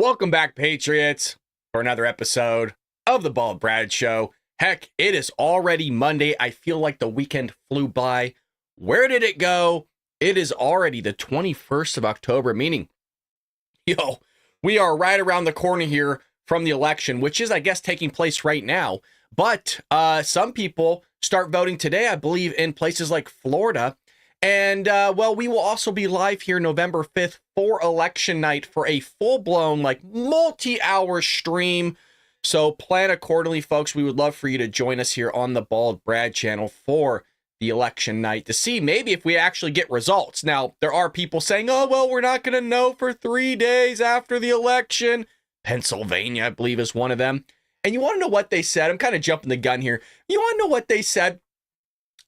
Welcome back, Patriots, for another episode of the Bald Brad Show. Heck, it is already Monday. I feel like the weekend flew by. Where did it go? It is already the 21st of October, meaning, we are right around the corner here from the election, which is, I guess, taking place right now. But some people start voting today, I believe, in places like Florida. And, we will also be live here November 5th for election night for a full-blown, multi-hour stream. So plan accordingly, folks. We would love for you to join us here on the Bald Brad channel for the election night to see maybe if we actually get results. Now, there are people saying, we're not going to know for 3 days after the election. Pennsylvania, I believe, is one of them. And you want to know what they said? I'm kind of jumping the gun here. You want to know what they said?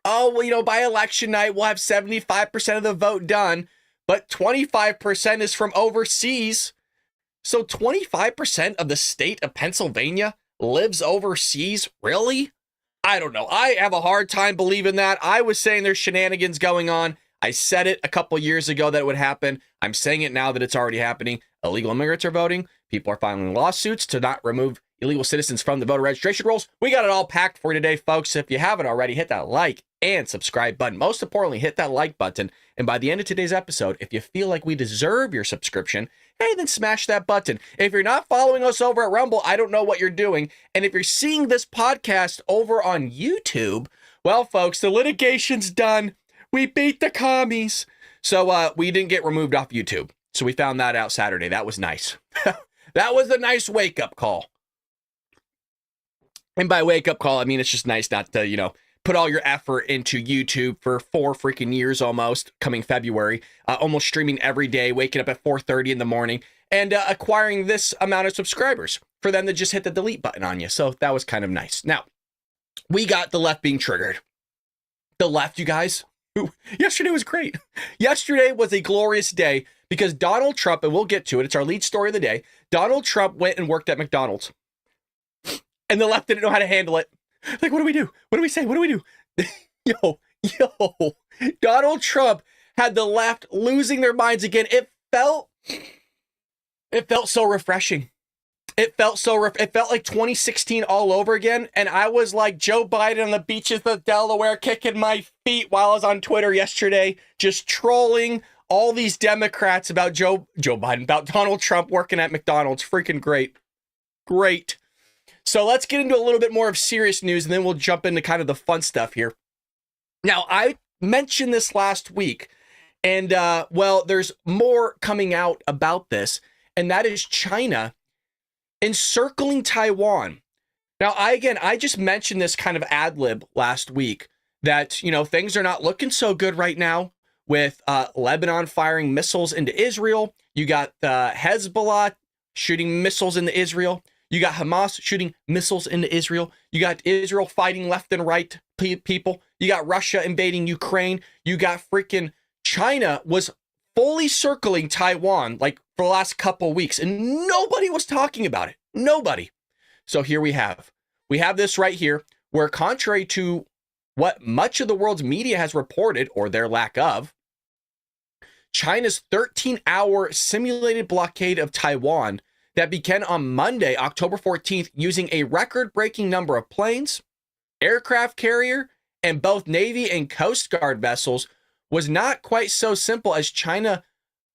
By election night, we'll have 75% of the vote done, but 25% is from overseas. So 25% of the state of Pennsylvania lives overseas? Really? I don't know. I have a hard time believing that. I was saying there's shenanigans going on. I said it a couple years ago that it would happen. I'm saying it now that it's already happening. Illegal immigrants are voting. People are filing lawsuits to not remove illegal citizens from the voter registration rolls. We got it all packed for you today, folks. If you haven't already, hit that like and subscribe button. Most importantly, hit that like button. And by the end of today's episode, if you feel like we deserve your subscription, hey, then smash that button. If you're not following us over at Rumble, I don't know what you're doing. And if you're seeing this podcast over on YouTube, well, folks, the litigation's done. We beat the commies. So we didn't get removed off YouTube. So we found that out Saturday. That was nice. That was a nice wake-up call. And by wake-up call, I mean it's just nice not to, put all your effort into YouTube for 4 freaking years almost, coming February, almost streaming every day, waking up at 4:30 in the morning, and acquiring this amount of subscribers for them to just hit the delete button on you. So that was kind of nice. Now, we got the left being triggered. The left, you guys. Yesterday was great. Yesterday was a glorious day because Donald Trump, and we'll get to it, it's our lead story of the day, Donald Trump went and worked at McDonald's. And the left didn't know how to handle it. Like, what do we do? What do we say? What do we do? Donald Trump had the left losing their minds again. It felt so refreshing. It felt like 2016 all over again. And I was like Joe Biden on the beaches of Delaware, kicking my feet while I was on Twitter yesterday, just trolling all these Democrats about Joe Biden, about Donald Trump working at McDonald's. Freaking great. Great. So let's get into a little bit more of serious news, and then we'll jump into kind of the fun stuff here. Now, I mentioned this last week, and, there's more coming out about this, and that is China encircling Taiwan. Now, I just mentioned this kind of ad-lib last week, that, things are not looking so good right now with Lebanon firing missiles into Israel. You got Hezbollah shooting missiles into Israel. You got Hamas shooting missiles into Israel. You got Israel fighting left and right people. You got Russia invading Ukraine. You got freaking China was fully circling Taiwan for the last couple weeks, and nobody was talking about it. Nobody. So here we have this right here, where contrary to what much of the world's media has reported, or their lack of, China's 13-hour simulated blockade of Taiwan that began on Monday, October 14th, using a record-breaking number of planes, aircraft carrier, and both Navy and Coast Guard vessels, was not quite so simple as China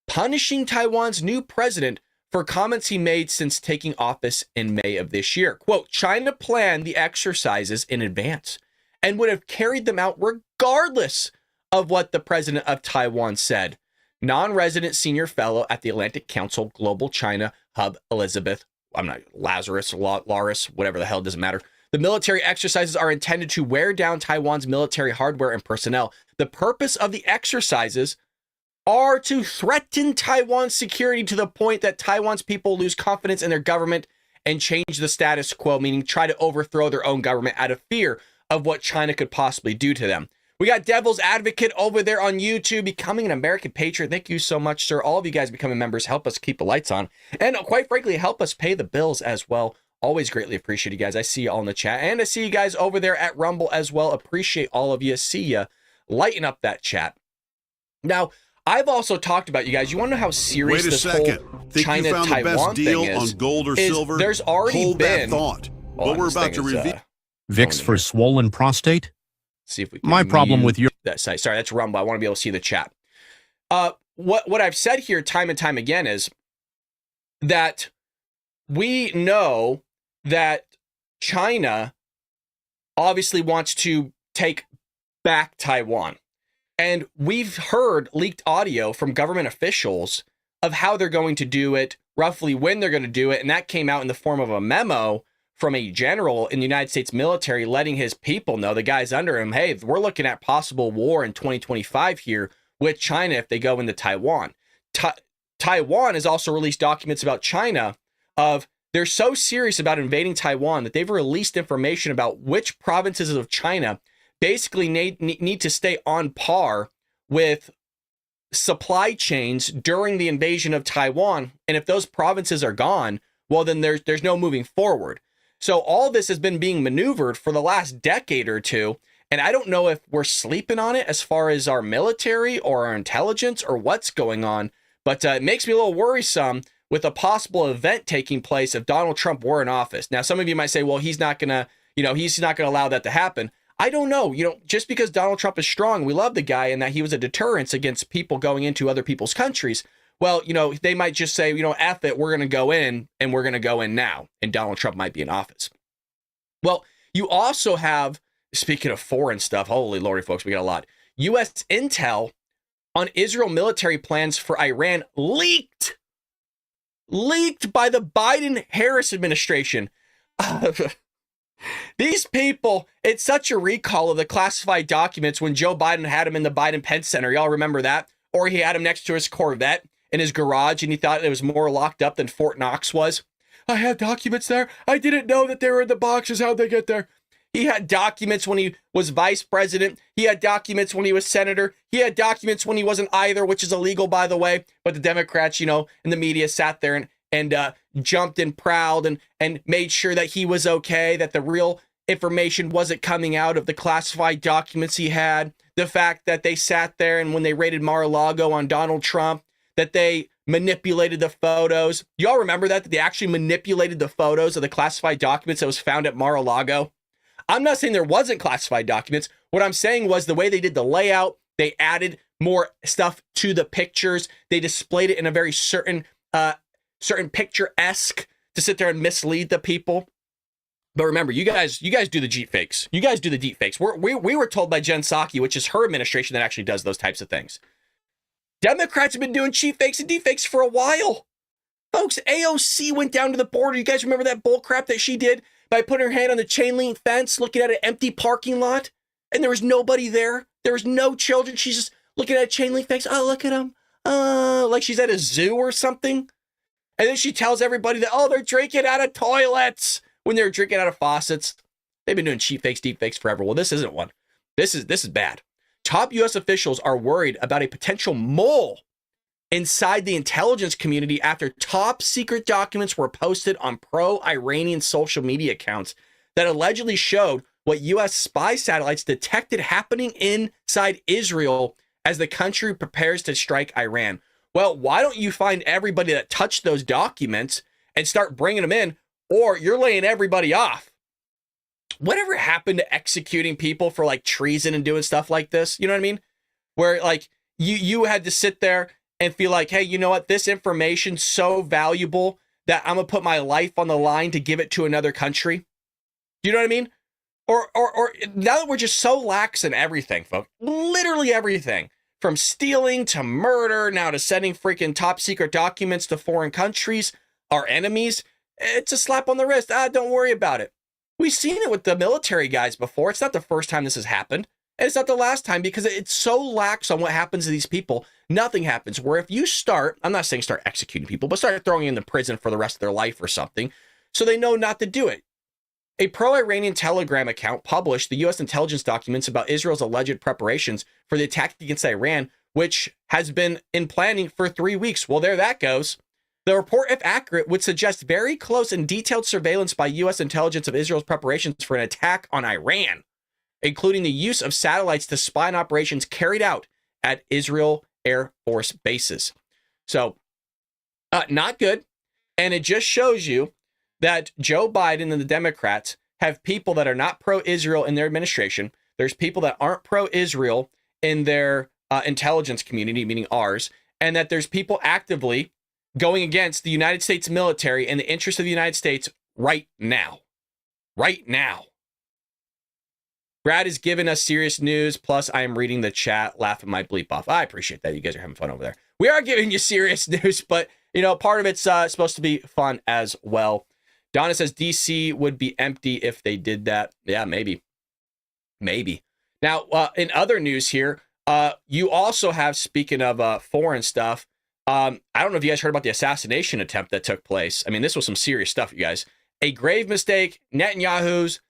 punishing Taiwan's new president for comments he made since taking office in May of this year. Quote, China planned the exercises in advance and would have carried them out regardless of what the president of Taiwan said. Non-resident senior fellow at the Atlantic Council Global China Hub, Laurus, whatever the hell, doesn't matter. The military exercises are intended to wear down Taiwan's military hardware and personnel. The purpose of the exercises are to threaten Taiwan's security to the point that Taiwan's people lose confidence in their government and change the status quo, meaning try to overthrow their own government out of fear of what China could possibly do to them. We got Devil's Advocate over there on YouTube, becoming an American patriot. Thank you so much, sir. All of you guys becoming members help us keep the lights on. And quite frankly, help us pay the bills as well. Always greatly appreciate you guys. I see you all in the chat. And I see you guys over there at Rumble as well. Appreciate all of you. See you. Lighten up that chat. Now, I've also talked about, you guys, you want to know how serious Wait a this second. whole Think you found the best China-Taiwan deal thing is? on gold or is silver? There's already Hold been... that thought. Hold What on, we're this about thing to is, reveal. Vicks for swollen prostate? See if we can My problem with your... that site. Sorry, that's Rumble. I want to be able to see the chat. What I've said here time and time again is that we know that China obviously wants to take back Taiwan. And we've heard leaked audio from government officials of how they're going to do it, roughly when they're going to do it. And that came out in the form of a memo from a general in the United States military letting his people know, the guys under him, hey, we're looking at possible war in 2025 here with China if they go into Taiwan. Taiwan has also released documents about China of they're so serious about invading Taiwan that they've released information about which provinces of China basically need to stay on par with supply chains during the invasion of Taiwan. And if those provinces are gone, well, then there's no moving forward. So all this has been being maneuvered for the last decade or two. And I don't know if we're sleeping on it as far as our military or our intelligence or what's going on. But it makes me a little worrisome with a possible event taking place if Donald Trump were in office. Now, some of you might say, well, he's not going to allow that to happen. I don't know. Just because Donald Trump is strong, we love the guy and that he was a deterrence against people going into other people's countries. Well, they might just say, F it, we're going to go in and we're going to go in now. And Donald Trump might be in office. Well, you also have, speaking of foreign stuff, holy lordy, folks, we got a lot. U.S. intel on Israel military plans for Iran leaked by the Biden-Harris administration. These people, it's such a recall of the classified documents when Joe Biden had him in the Biden-Pence Center. Y'all remember that? Or he had him next to his Corvette in his garage and he thought it was more locked up than Fort Knox was. I had documents there. I didn't know that they were in the boxes. How'd they get there? He had documents when he was vice president. He had documents when he was senator. He had documents when he wasn't either, which is illegal, by the way. But the Democrats, and the media sat there and jumped and prowled and made sure that he was okay, that the real information wasn't coming out of the classified documents he had. The fact that they sat there and when they raided Mar-a-Lago on Donald Trump, that they manipulated the photos. Y'all remember that they actually manipulated the photos of the classified documents that was found at Mar-a-Lago? I'm not saying there wasn't classified documents. What I'm saying was the way they did the layout, they added more stuff to the pictures. They displayed it in a very certain picture-esque to sit there and mislead the people. But remember, you guys do the deep fakes. You guys do the deep fakes. We were told by Jen Psaki, which is her administration that actually does those types of things. Democrats have been doing cheap fakes and deep fakes for a while. Folks, AOC went down to the border. You guys remember that bull crap that she did by putting her hand on the chain link fence, looking at an empty parking lot, and there was nobody there. There was no children. She's just looking at a chain link fence. Oh, look at them. Like she's at a zoo or something. And then she tells everybody that, they're drinking out of toilets when they're drinking out of faucets. They've been doing cheap fakes, deep fakes forever. Well, this isn't one. This is bad. Top U.S. officials are worried about a potential mole inside the intelligence community after top secret documents were posted on pro-Iranian social media accounts that allegedly showed what U.S. spy satellites detected happening inside Israel as the country prepares to strike Iran. Well, why don't you find everybody that touched those documents and start bringing them in, or you're laying everybody off? Whatever happened to executing people for like treason and doing stuff like this? You know what I mean? Where like you had to sit there and feel like, hey, you know what? This information's so valuable that I'm gonna put my life on the line to give it to another country. You know what I mean? Or now that we're just so lax in everything, folks, literally everything, from stealing to murder, now to sending freaking top secret documents to foreign countries, our enemies, it's a slap on the wrist. Don't worry about it. We've seen it with the military guys before. It's not the first time this has happened. And it's not the last time because it's so lax on what happens to these people. Nothing happens. Where if you start, I'm not saying start executing people, but start throwing them in prison for the rest of their life or something, so they know not to do it. A pro-Iranian Telegram account published the U.S. intelligence documents about Israel's alleged preparations for the attack against Iran, which has been in planning for 3 weeks. Well, there that goes. The report, if accurate, would suggest very close and detailed surveillance by U.S. intelligence of Israel's preparations for an attack on Iran, including the use of satellites to spy on operations carried out at Israel Air Force bases. So, not good. And it just shows you that Joe Biden and the Democrats have people that are not pro-Israel in their administration. There's people that aren't pro-Israel in their intelligence community, meaning ours, and that there's people actively going against the United States military and the interests of the United States right now. Right now. Brad is giving us serious news. Plus, I am reading the chat, laughing my bleep off. I appreciate that. You guys are having fun over there. We are giving you serious news, but, you know, part of it's supposed to be fun as well. Donna says DC would be empty if they did that. Yeah, maybe. Maybe. Now, in other news here, you also have, speaking of foreign stuff, I don't know if you guys heard about the assassination attempt that took place. I mean, this was some serious stuff, you guys. A grave mistake, Netanyahu's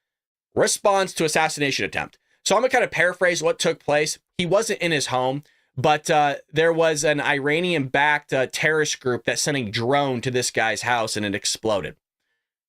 response to assassination attempt. So I'm going to kind of paraphrase what took place. He wasn't in his home, but there was an Iranian-backed terrorist group that sent a drone to this guy's house and it exploded.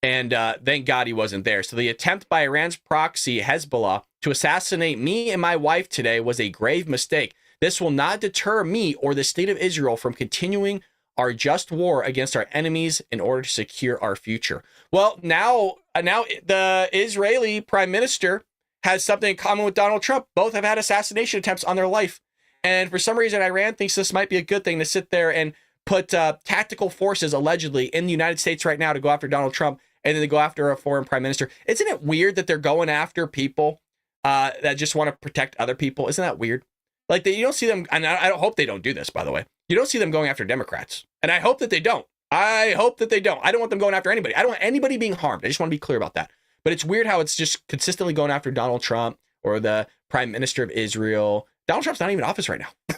And thank God he wasn't there. So the attempt by Iran's proxy, Hezbollah, to assassinate me and my wife today was a grave mistake. This will not deter me or the state of Israel from continuing our just war against our enemies in order to secure our future. Well, now the Israeli prime minister has something in common with Donald Trump. Both have had assassination attempts on their life. And for some reason, Iran thinks this might be a good thing to sit there and put tactical forces, allegedly, in the United States right now to go after Donald Trump, and then they go after a foreign prime minister. Isn't it weird that they're going after people that just want to protect other people? Isn't that weird? Like, you don't see them, and I hope they don't do this, by the way. You don't see them going after Democrats. And I hope that they don't. I hope that they don't. I don't want them going after anybody. I don't want anybody being harmed. I just want to be clear about that. But it's weird how it's just consistently going after Donald Trump or the prime minister of Israel. Donald Trump's not even in office right now.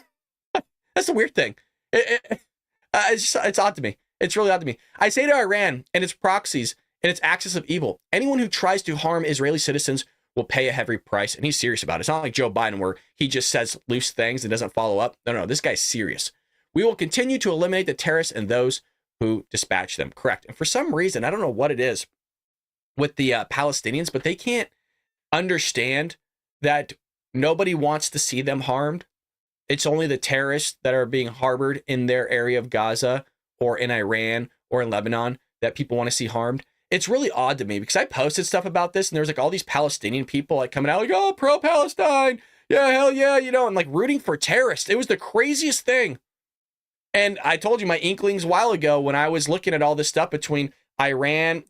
That's the weird thing. It's odd to me. It's really odd to me. I say to Iran and its proxies and its axis of evil, anyone who tries to harm Israeli citizens will pay a heavy price. And he's serious about it. It's not like Joe Biden where he just says loose things and doesn't follow up. No, this guy's serious. We will continue to eliminate the terrorists and those who dispatch them. Correct. And for some reason, I don't know what it is with the Palestinians, but they can't understand that nobody wants to see them harmed. It's only the terrorists that are being harbored in their area of Gaza or in Iran or in Lebanon that people want to see harmed. It's really odd to me because I posted stuff about this and there's like all these Palestinian people like coming out like, oh, pro-Palestine. Yeah, hell yeah, you know, and like rooting for terrorists. It was the craziest thing. And I told you my inklings a while ago when I was looking at all this stuff between Israel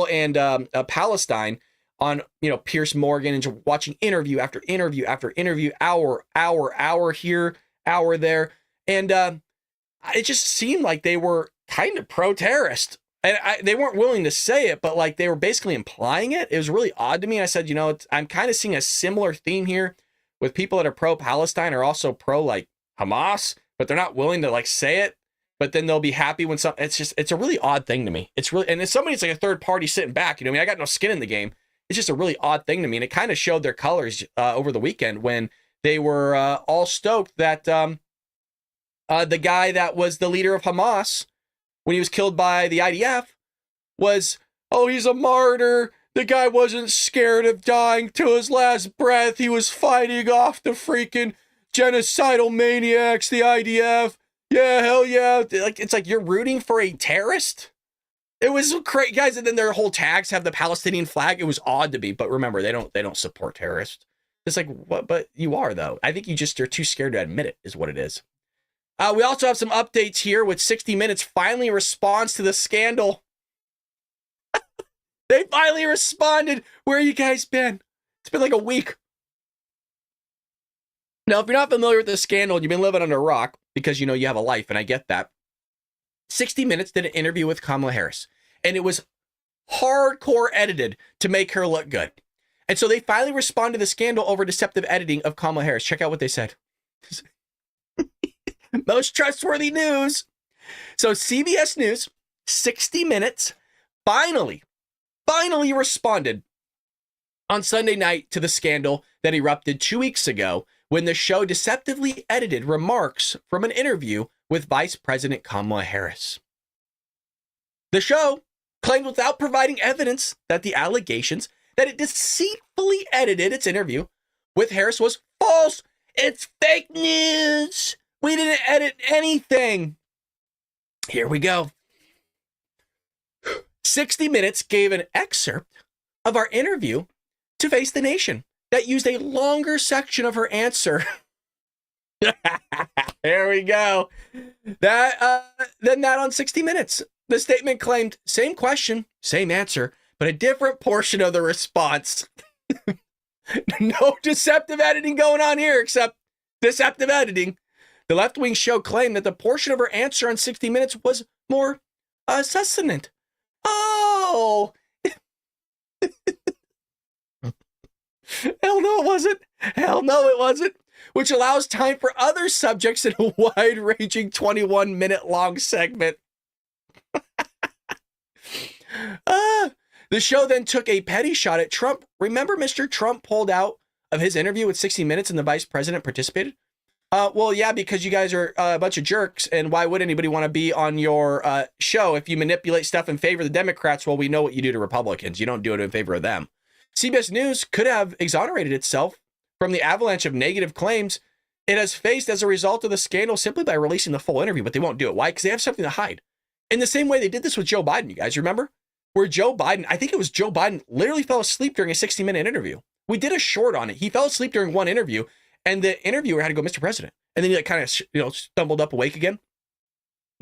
and Palestine on, you know, Piers Morgan and watching interview after interview after interview, hour here, hour there. And it just seemed like they were kind of pro-terrorist. And they weren't willing to say it, but like they were basically implying it. It was really odd to me. I said, you know, I'm kind of seeing a similar theme here with people that are pro-Palestine are also pro like Hamas, but they're not willing to like say it. But then they'll be happy when it's a really odd thing to me. It's really, and if somebody's like a third party sitting back, you know, I mean, I got no skin in the game. It's just a really odd thing to me. And it kind of showed their colors over the weekend when they were all stoked that the guy that was the leader of Hamas, when he was killed by the IDF, was, oh, he's a martyr. The guy wasn't scared of dying to his last breath. He was fighting off the freaking genocidal maniacs, the IDF. Yeah, hell yeah. Like, it's like you're rooting for a terrorist? It was crazy, guys. And then their whole tags have the Palestinian flag. It was odd to me, but remember, they don't support terrorists. It's like, what? But you are, though. I think you're too scared to admit it, is what it is. We also have some updates here with 60 Minutes finally responds to the scandal. They finally responded. Where you guys been? It's been like a week. Now, if you're not familiar with this scandal, you've been living under a rock because, you know, you have a life, and I get that. 60 Minutes did an interview with Kamala Harris, and it was hardcore edited to make her look good. And so they finally responded to the scandal over deceptive editing of Kamala Harris. Check out what they said. Most trustworthy news. So CBS News, 60 Minutes, finally responded on Sunday night to the scandal that erupted 2 weeks ago when the show deceptively edited remarks from an interview with Vice President Kamala Harris. The show claimed without providing evidence that the allegations that it deceitfully edited its interview with Harris was false It's fake news. We didn't edit anything. Here we go. 60 Minutes gave an excerpt of our interview to Face the Nation that used a longer section of her answer. There we go. Then that on 60 Minutes. The statement claimed same question, same answer, but a different portion of the response. No deceptive editing going on here, except deceptive editing. The left-wing show claimed that the portion of her answer on 60 Minutes was more succinct. Oh! Hell no, it wasn't. Hell no, it wasn't. Which allows time for other subjects in a wide-ranging 21-minute-long segment. The show then took a petty shot at Trump. Remember Mr. Trump pulled out of his interview with 60 Minutes and the vice president participated? Well, yeah, because you guys are a bunch of jerks, and why would anybody want to be on your show if you manipulate stuff in favor of the Democrats? Well, we know what you do to Republicans. You don't do it in favor of them. CBS News could have exonerated itself from the avalanche of negative claims it has faced as a result of the scandal simply by releasing the full interview, but they won't do it. Why? Because they have something to hide. In the same way they did this with Joe Biden, you guys remember? Where Joe Biden, I think it was Joe Biden, literally fell asleep during a 60-minute interview. We did a short on it. He fell asleep during one interview, and the interviewer had to go, Mr. President. And then he kind of stumbled up awake again.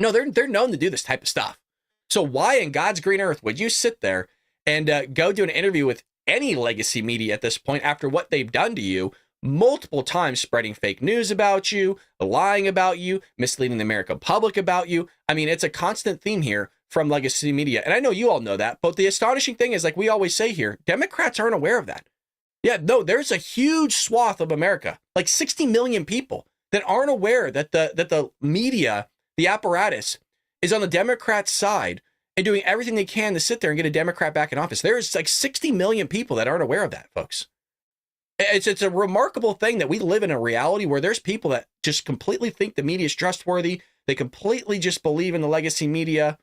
No, they're known to do this type of stuff. So why in God's green earth would you sit there and go do an interview with any legacy media at this point after what they've done to you multiple times, spreading fake news about you, lying about you, misleading the American public about you? I mean, it's a constant theme here from legacy media. And I know you all know that, but the astonishing thing is, like we always say here, Democrats aren't aware of that. Yeah, no, there's a huge swath of America, like 60 million people that aren't aware that the media, the apparatus, is on the Democrat side and doing everything they can to sit there and get a Democrat back in office. There's like 60 million people that aren't aware of that, folks. It's a remarkable thing that we live in a reality where there's people that just completely think the media is trustworthy. They completely just believe in the legacy media.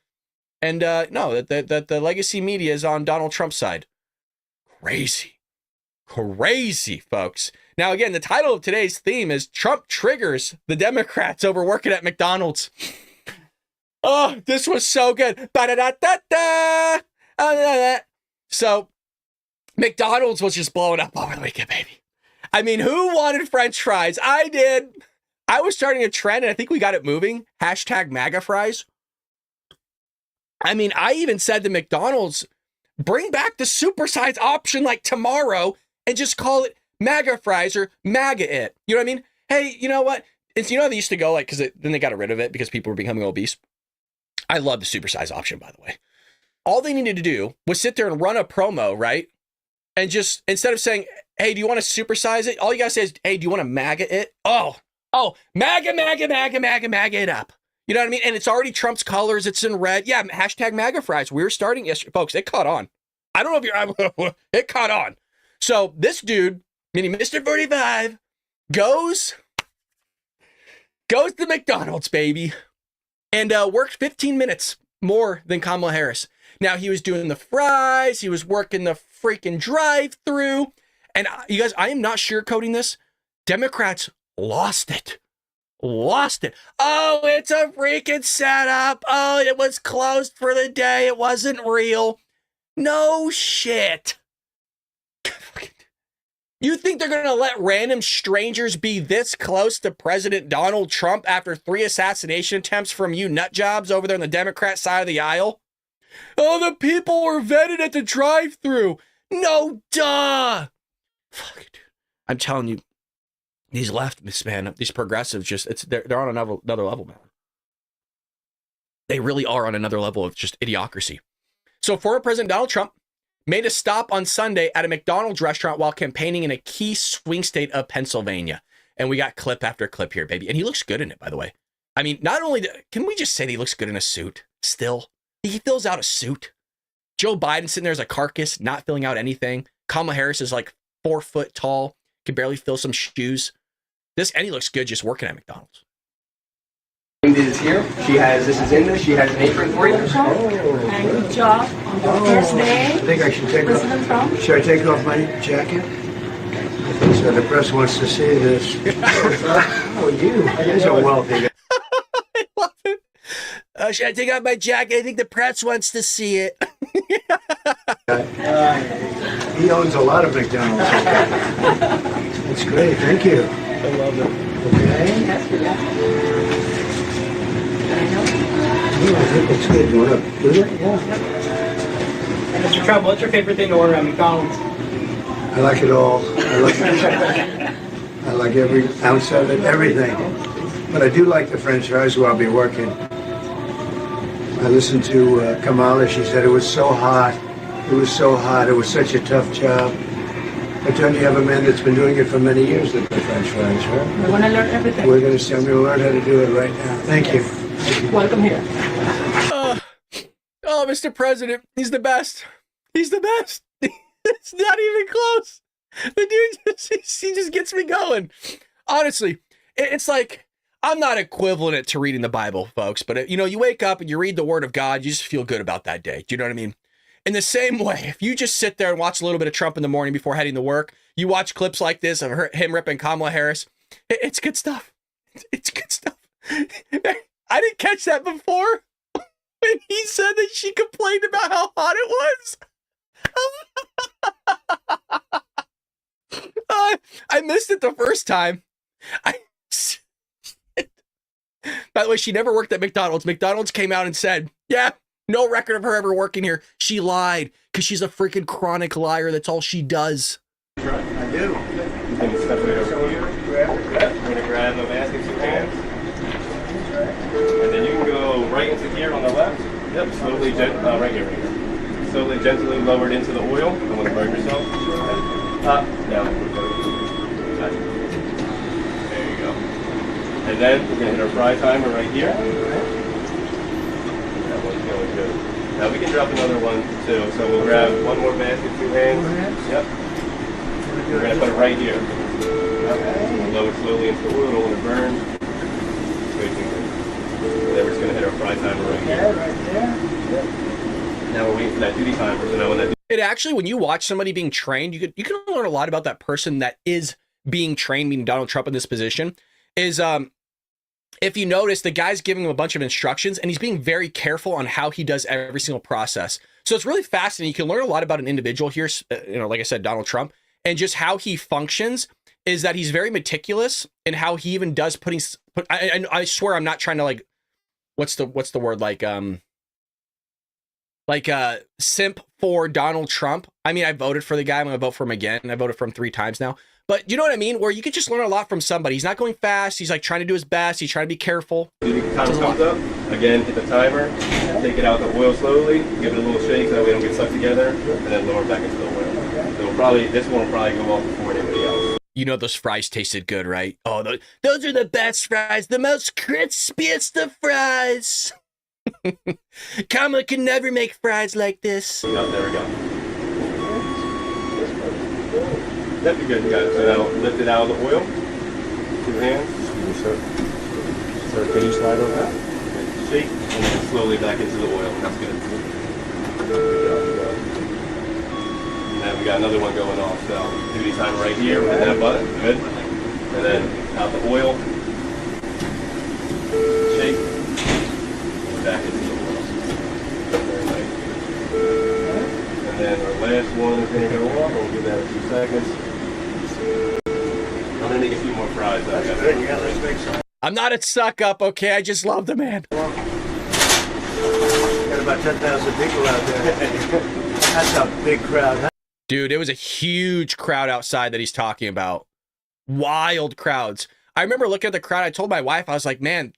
And no, that the legacy media is on Donald Trump's side. Crazy, folks. Now, again, the title of today's theme is Trump triggers the Democrats over working at McDonald's. Oh, this was so good. So, McDonald's was just blowing up over the weekend, baby. I mean, who wanted French fries? I did. I was starting a trend, and I think we got it moving. Hashtag MAGA fries. I mean, I even said to McDonald's, bring back the supersize option like tomorrow and just call it MAGA fries or MAGA it. You know what I mean? Hey, you know what? It's, you know, they used to go like, because then they got rid of it because people were becoming obese. I love the supersize option, by the way. All they needed to do was sit there and run a promo, right? And just, instead of saying, hey, do you want to supersize it? All you got to say is, hey, do you want to MAGA it? Oh, MAGA it up. You know what I mean? And it's already Trump's colors. It's in red. Yeah, hashtag MAGA fries. We were starting yesterday. Folks, it caught on. I don't know if you're, it caught on. So this dude, meaning Mr. 45, goes to McDonald's, baby, and worked 15 minutes more than Kamala Harris. Now, he was doing the fries. He was working the freaking drive-through. And you guys, I am not sugarcoating this. Democrats lost it. Oh, it's a freaking setup. Oh, it was closed for the day. It wasn't real. No shit. You think they're going to let random strangers be this close to President Donald Trump after 3 assassination attempts from you nut jobs over there on the Democrat side of the aisle? Oh, the people were vetted at the drive-thru. No, duh. Fuck, dude. I'm telling you, these leftists, man, these progressives, just they're on another level, man. They really are on another level of just idiocracy. So former President Donald Trump made a stop on Sunday at a McDonald's restaurant while campaigning in a key swing state of Pennsylvania. And we got clip after clip here, baby. And he looks good in it, by the way. I mean, not only, can we just say that he looks good in a suit still? He fills out a suit. Joe Biden sitting there as a carcass, not filling out anything. Kamala Harris is like 4 foot tall, can barely fill some shoes. And he looks good just working at McDonald's. Is here. This is in there. She has an apron for you. And good job on the first day. I think I should take off. Should I take off my jacket? So the press wants to see this. Oh, you guys are wealthy. I love it. Should I take out my jacket? I think the press wants to see it. He owns a lot of McDonald's. That's great. Thank you. I love it. Okay. Oh, I think it's good. You want to do it? Yeah. Mr. Trump, what's your favorite thing to order at McDonald's? I like it all. I like every ounce of it, everything. But I do like the French fries where I'll be working. I listened to Kamala. She said it was so hot. It was so hot. It was such a tough job. But then you have a man that's been doing it for many years with the French fries, right? I want to learn everything. I'm going to learn how to do it right now. Thank you. Welcome here. Oh, Mr. President, he's the best. He's the best. It's not even close. The dude he just gets me going. Honestly, it's like, I'm not equivalent to reading the Bible, folks, but you wake up and you read the Word of God, you just feel good about that day. Do you know what I mean? In the same way, if you just sit there and watch a little bit of Trump in the morning before heading to work, you watch clips like this of him ripping Kamala Harris, it's good stuff. It's good stuff. I didn't catch that before when he said that she complained about how hot it was. I missed it the first time. By the way, she never worked at McDonald's. McDonald's came out and said, yeah, no record of her ever working here. She lied because she's a freaking chronic liar. That's all she does. I do. He's going to step right over here. We're going to grab the mask in 2 hands. And then you can go right into here on the left. Yep, slowly, right here, right here. Slowly, gently lowered into the oil. Don't want to burn yourself. Up, down. There you go. And then we're going to hit our fry timer right here. That one's going good. Now we can drop another one too. So we'll grab one more basket, 2 hands. Yep. We're going to put it right here. We'll lower it slowly into the oil. Don't want to burn. And then we're just going to hit our fry timer right here. Right there. Yep. Now we're waiting for that duty timer. So now when that It actually, when you watch somebody being trained, you can learn a lot about that person that is being trained, meaning Donald Trump in this position, is if you notice, the guy's giving him a bunch of instructions and he's being very careful on how he does every single process. So it's really fascinating. You can learn a lot about an individual here, like I said, Donald Trump, and just how he functions is that he's very meticulous in how he even does I swear I'm not trying to like, what's the word? Like simp for Donald Trump. I mean, I voted for the guy. I'm going to vote for him again. I voted for him 3 times now. But you know what I mean? Where you could just learn a lot from somebody. He's not going fast. He's like trying to do his best. He's trying to be careful. duty timer comes up, again, hit the timer, take it out the oil slowly, give it a little shake so that we don't get sucked together, and then lower it back into the oil. So this one will probably go off before anybody else. You know those fries tasted good, right? Oh, those are the best fries. The most crispiest of fries. Kamala can never make fries like this. Oh, there we go. That'd be good, guys. So now lift it out of the oil. 2 hands. Sir, can you slide over that? Shake, and then slowly back into the oil. That's good. And then we got another one going off. So duty timer right here with that button. Good. And then out the oil. Shake. And back into the oil. Very nice. And then our last one is going to go off. We'll give that a few seconds. I'm going to make a few more fries. Let's make some. I'm not a suck up, okay? I just love the man. Got about 10,000 people out there. That's a big crowd, huh? Dude, it was a huge crowd outside that he's talking about. Wild crowds. I remember looking at the crowd. I told my wife, I was like, man,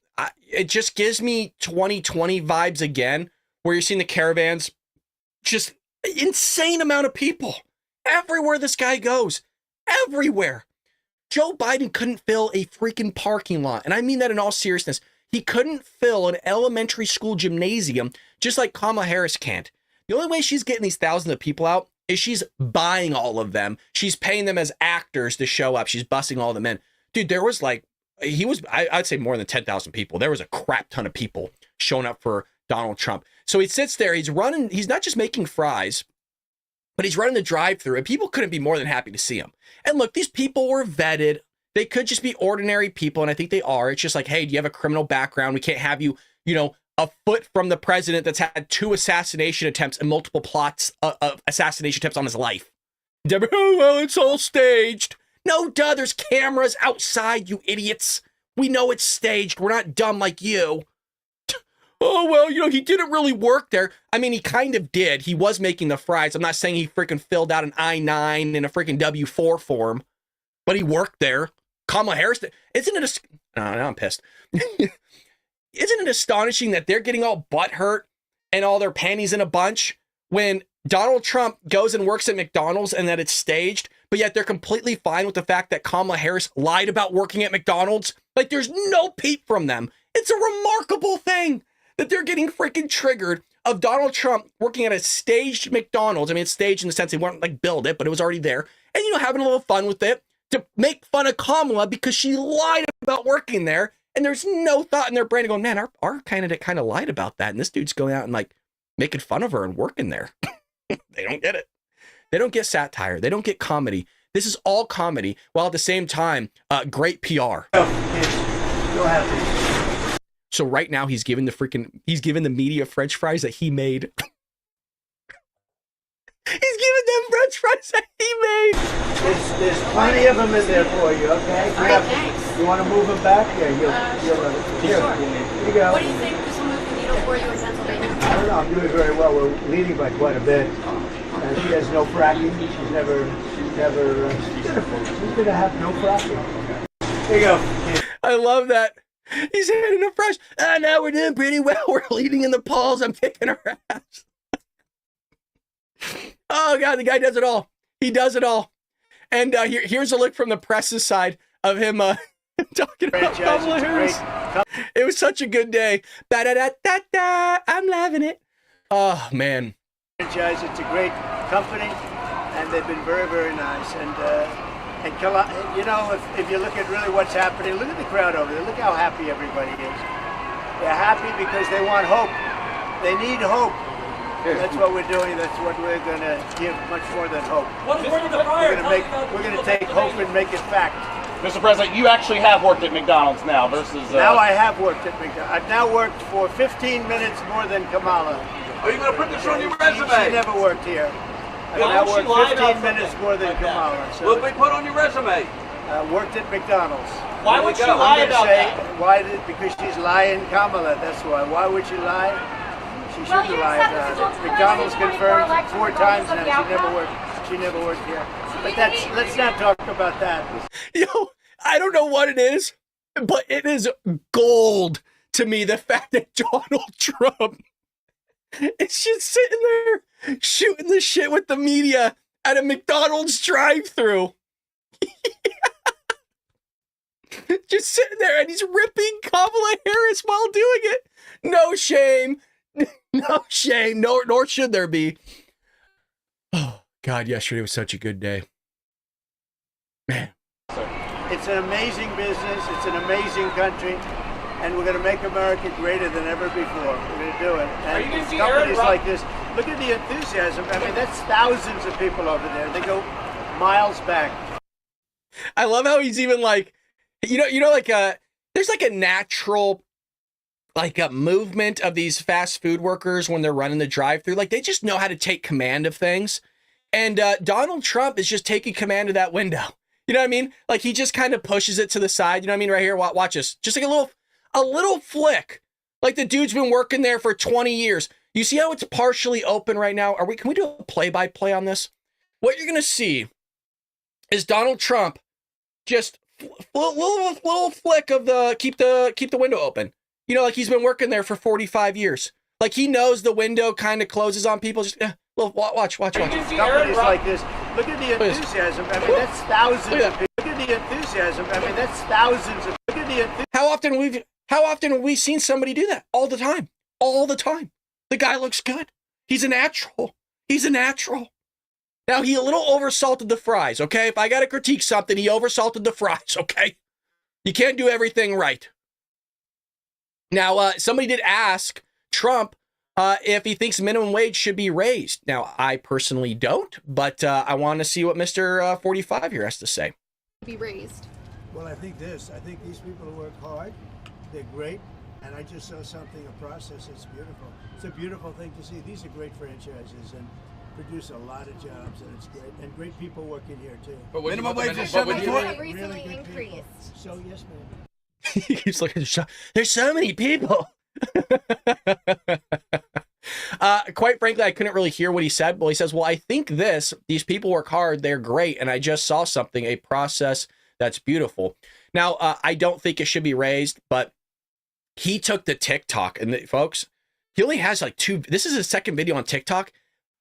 it just gives me 2020 vibes again, where you're seeing the caravans, just insane amount of people. Everywhere this guy goes. Everywhere. Joe Biden couldn't fill a freaking parking lot. And I mean that in all seriousness. He couldn't fill an elementary school gymnasium just like Kamala Harris can't. The only way she's getting these thousands of people out is she's buying all of them. She's paying them as actors to show up. She's busing all of them in. Dude, there was like, I'd say more than 10,000 people. There was a crap ton of people showing up for Donald Trump. So he sits there, he's running, he's not just making fries. but he's running the drive-thru, and people couldn't be more than happy to see him. And look, these people were vetted. They could just be ordinary people, and I think they are. It's just like, hey, do you have a criminal background? We can't have you, you know, a foot from the president that's had 2 assassination attempts and multiple plots of assassination attempts on his life. Oh, well, it's all staged. No, duh, there's cameras outside, you idiots. We know it's staged. We're not dumb like you. Oh, well, you know, he didn't really work there. I mean, he kind of did. He was making the fries. I'm not saying he freaking filled out an I-9 in a freaking W-4 form, but he worked there. Kamala Harris, isn't it now I'm pissed. Isn't it astonishing that they're getting all butthurt and all their panties in a bunch when Donald Trump goes and works at McDonald's and that it's staged, but yet they're completely fine with the fact that Kamala Harris lied about working at McDonald's? Like, there's no peep from them. It's a remarkable thing that they're getting freaking triggered of Donald Trump working at a staged McDonald's. I mean, it's staged in the sense they weren't like build it, but it was already there. And, you know, having a little fun with it to make fun of Kamala because she lied about working there. And there's no thought in their brain going, man, our candidate kind of lied about that. And this dude's going out and like making fun of her and working there. They don't get it. They don't get satire. They don't get comedy. This is all comedy, while at the same time, great PR. So right now he's giving the media French fries that he made. He's giving them French fries that he made. There's plenty of them in there for you, okay? All right, thanks. You want to move them back? Yeah, you'll here. Sure. Here you go. What do you think this will move the needle for you in Pennsylvania? I don't know. I'm doing very well. We're leading by quite a bit. She has no fracking. She's never. She's gonna have no fracking. There you go. I love that. He's handing a fresh. Now we're doing pretty well. We're leading in the polls. I'm kicking her ass. Oh God, the guy does it all. He does it all. And here's a look from the press's side of him talking about Kamala Harris. It was such a good day. Ba-da-da-da-da. I'm loving it. Oh man. Franchise. It's a great company, and they've been very, very nice. And you know, if you look at really what's happening, look at the crowd over there. Look how happy everybody is. They're happy because they want hope. They need hope. That's what we're doing. That's what we're going to give, much more than hope. What is word of the fire? We're going to take hope and make it fact. Mr. President, you actually have worked at McDonald's now versus... Now I have worked at McDonald's. I've now worked for 15 minutes more than Kamala. Are you going to put this on your She never worked here. I've now worked 15 minutes more than Kamala. So, What did we put on your resume? worked at McDonald's. Why would she lie about that? Because she's lying, Kamala. That's why. Why would she lie? She shouldn't lie about it. McDonald's confirmed 4 times now. She never worked here. But let's not talk about that. Yo, I don't know what it is, but it is gold to me, the fact that Donald Trump is just sitting there shooting the shit with the media at a McDonald's drive-thru. Just sitting there, and he's ripping Kamala Harris while doing it. No shame. No shame. Nor should there be. Oh, God, yesterday was such a good day. Man. It's an amazing business. It's an amazing country. And we're going to make America greater than ever before. We're going to do it. And Are you going to see companies like this, look at the enthusiasm. I mean, that's thousands of people over there. They go miles back. I love how he's even like, like there's like a natural, like a movement of these fast food workers when they're running the drive-thru. Like they just know how to take command of things. And Donald Trump is just taking command of that window. You know what I mean? Like he just kind of pushes it to the side. You know what I mean? Right here, watch this. Just like a little flick. Like the dude's been working there for 20 years. You see how it's partially open right now? Can we do a play-by-play on this? What you're going to see is Donald Trump just little flick of the keep the window open. You know, like he's been working there for 45 years. Like he knows the window kind of closes on people. Just watch. Companies like this. Look at the enthusiasm. I mean, that's thousands of people. Look at the enthusiasm. I mean, that's thousands of. Look at the enthusiasm. How often have we seen somebody do that? All the time. All the time. The guy looks good. He's a natural. Now, he a little oversalted the fries, okay? If I got to critique something, he oversalted the fries, okay? You can't do everything right. Now, somebody did ask Trump, if he thinks minimum wage should be raised. Now, I personally don't, but I want to see what Mr. 45 here has to say. Be raised. Well, I think these people who work hard, they're great. And I just saw something, a process that's beautiful. It's a beautiful thing to see. These are great franchises and produce a lot of jobs, and it's great. And great people working here, too. But Minimum wage is Have $7.20. recently good increased. people. So, yes, ma'am. He's like, there's so many people. Quite frankly, I couldn't really hear what he said. Well, he says, well, I think these people work hard. They're great. And I just saw something, a process that's beautiful. Now, I don't think it should be raised, but he took the TikTok, and folks, he only has like this is his second video on TikTok.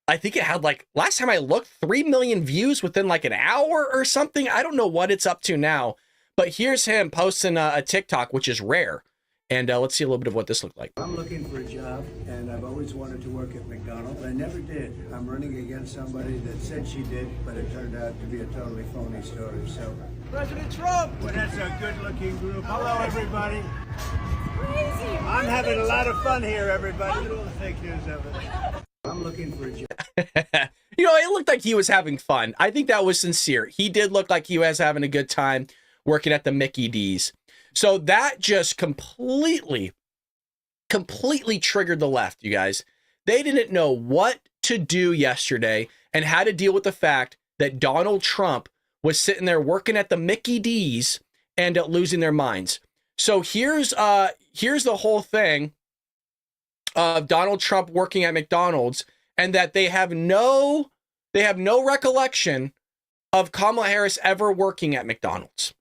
I think it had like, last time I looked, 3 million views within like an hour or something. I don't know what it's up to now, but here's him posting a TikTok, which is rare. And let's see a little bit of what this looked like. I'm looking for a job, and I've always wanted to work at McDonald's. I never did. I'm running against somebody that said she did, but it turned out to be a totally phony story. So, President Trump. well, that's a good-looking group. Hello, everybody. Crazy. I'm having a lot of fun here, everybody. Look at all the fake news of it. I'm looking for a job. You know, it looked like he was having fun. I think that was sincere. He did look like he was having a good time working at the Mickey D's. So that just completely triggered the left, you guys. They didn't know what to do yesterday and how to deal with the fact that Donald Trump was sitting there working at the Mickey D's and losing their minds. So here's the whole thing of Donald Trump working at McDonald's, and that they have no recollection of Kamala Harris ever working at McDonald's.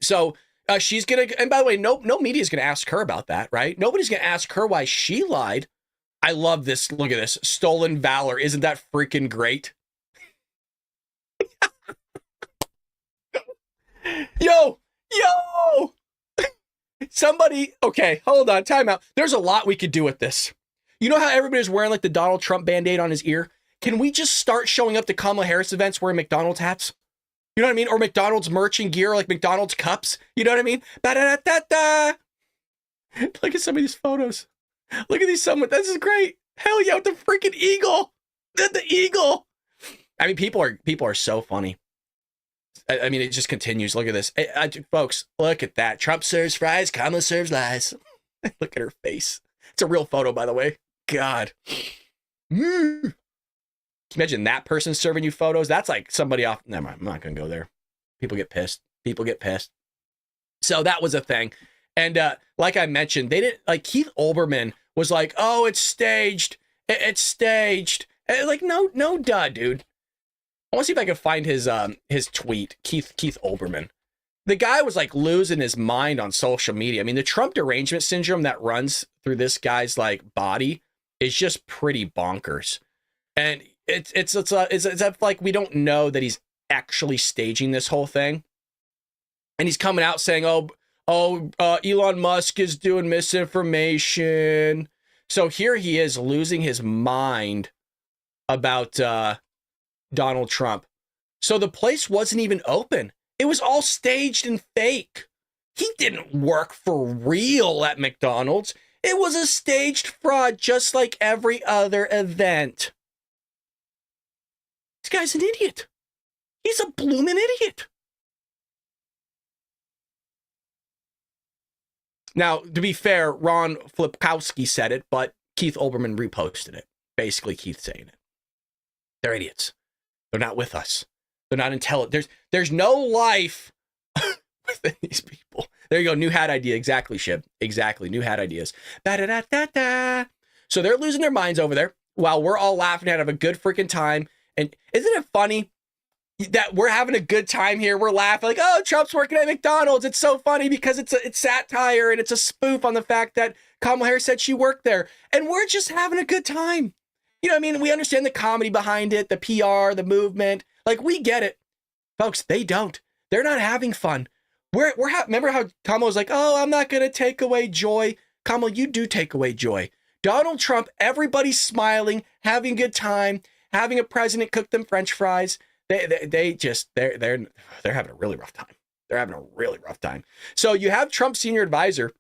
So she's gonna, and by the way, no media is gonna ask her about that, right? Nobody's gonna ask her why she lied. I love this. Look at this. Stolen valor. Isn't that freaking great? Yo! Somebody, okay, hold on, time out. There's a lot we could do with this. You know how everybody's wearing like the Donald Trump Band-Aid on his ear? Can we just start showing up to Kamala Harris events wearing McDonald's hats? You know what I mean? Or McDonald's merch and gear, like McDonald's cups. You know what I mean? Ba-da-da-da-da. Look at some of these photos. Look at these. This is great. Hell yeah, with the freaking eagle. The eagle. I mean, people are so funny. I mean, it just continues. Look at this. Folks, look at that. Trump serves fries, Kamala serves lies. Look at her face. It's a real photo, by the way. God. Can you imagine that person serving you photos? That's like somebody off. Never mind. I'm not going to go there. People get pissed. So that was a thing. And like I mentioned, they didn't, like, Keith Olbermann was like, oh, it's staged. It's staged. And like, no, duh, dude. I want to see if I can find his tweet, Keith Olbermann. The guy was like losing his mind on social media. I mean, the Trump derangement syndrome that runs through this guy's like body is just pretty bonkers. And it's like we don't know that he's actually staging this whole thing. And he's coming out saying, Elon Musk is doing misinformation. So here he is losing his mind about Donald Trump. So the place wasn't even open. It was all staged and fake. He didn't work for real at McDonald's. It was a staged fraud, just like every other event. This guy's an idiot. He's a bloomin' idiot. Now, to be fair, Ron Flipkowski said it, but Keith Olbermann reposted it. Basically, Keith saying it. They're idiots. They're not with us. They're not intelligent. There's no life within these people. There you go. New hat idea. Exactly, Shib. Exactly. New hat ideas. Da-da-da-da-da. So they're losing their minds over there while we're all laughing at having a good freaking time. And isn't it funny that we're having a good time here? We're laughing like, oh, Trump's working at McDonald's. It's so funny because it's satire and it's a spoof on the fact that Kamala Harris said she worked there. And we're just having a good time. You know what I mean? We understand the comedy behind it, the PR, the movement. Like, we get it. Folks, they don't. They're not having fun. Remember how Kamala was like, oh, I'm not going to take away joy. Kamala, you do take away joy. Donald Trump, everybody's smiling, having a good time, having a president cook them French fries. They're having a really rough time. They're having a really rough time. So you have Trump's senior advisor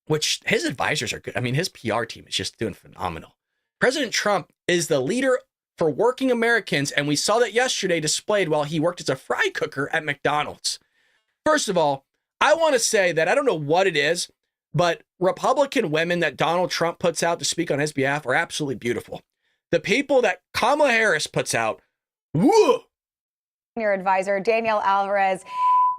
which his advisors are good. I mean, his PR team is just doing phenomenal. President Trump is the leader for working Americans, and we saw that yesterday displayed while he worked as a fry cooker at McDonald's. First of all, I want to say that I don't know what it is, but Republican women that Donald Trump puts out to speak on his behalf are absolutely beautiful. The people that Kamala Harris puts out, woo! Your advisor, Danielle Alvarez.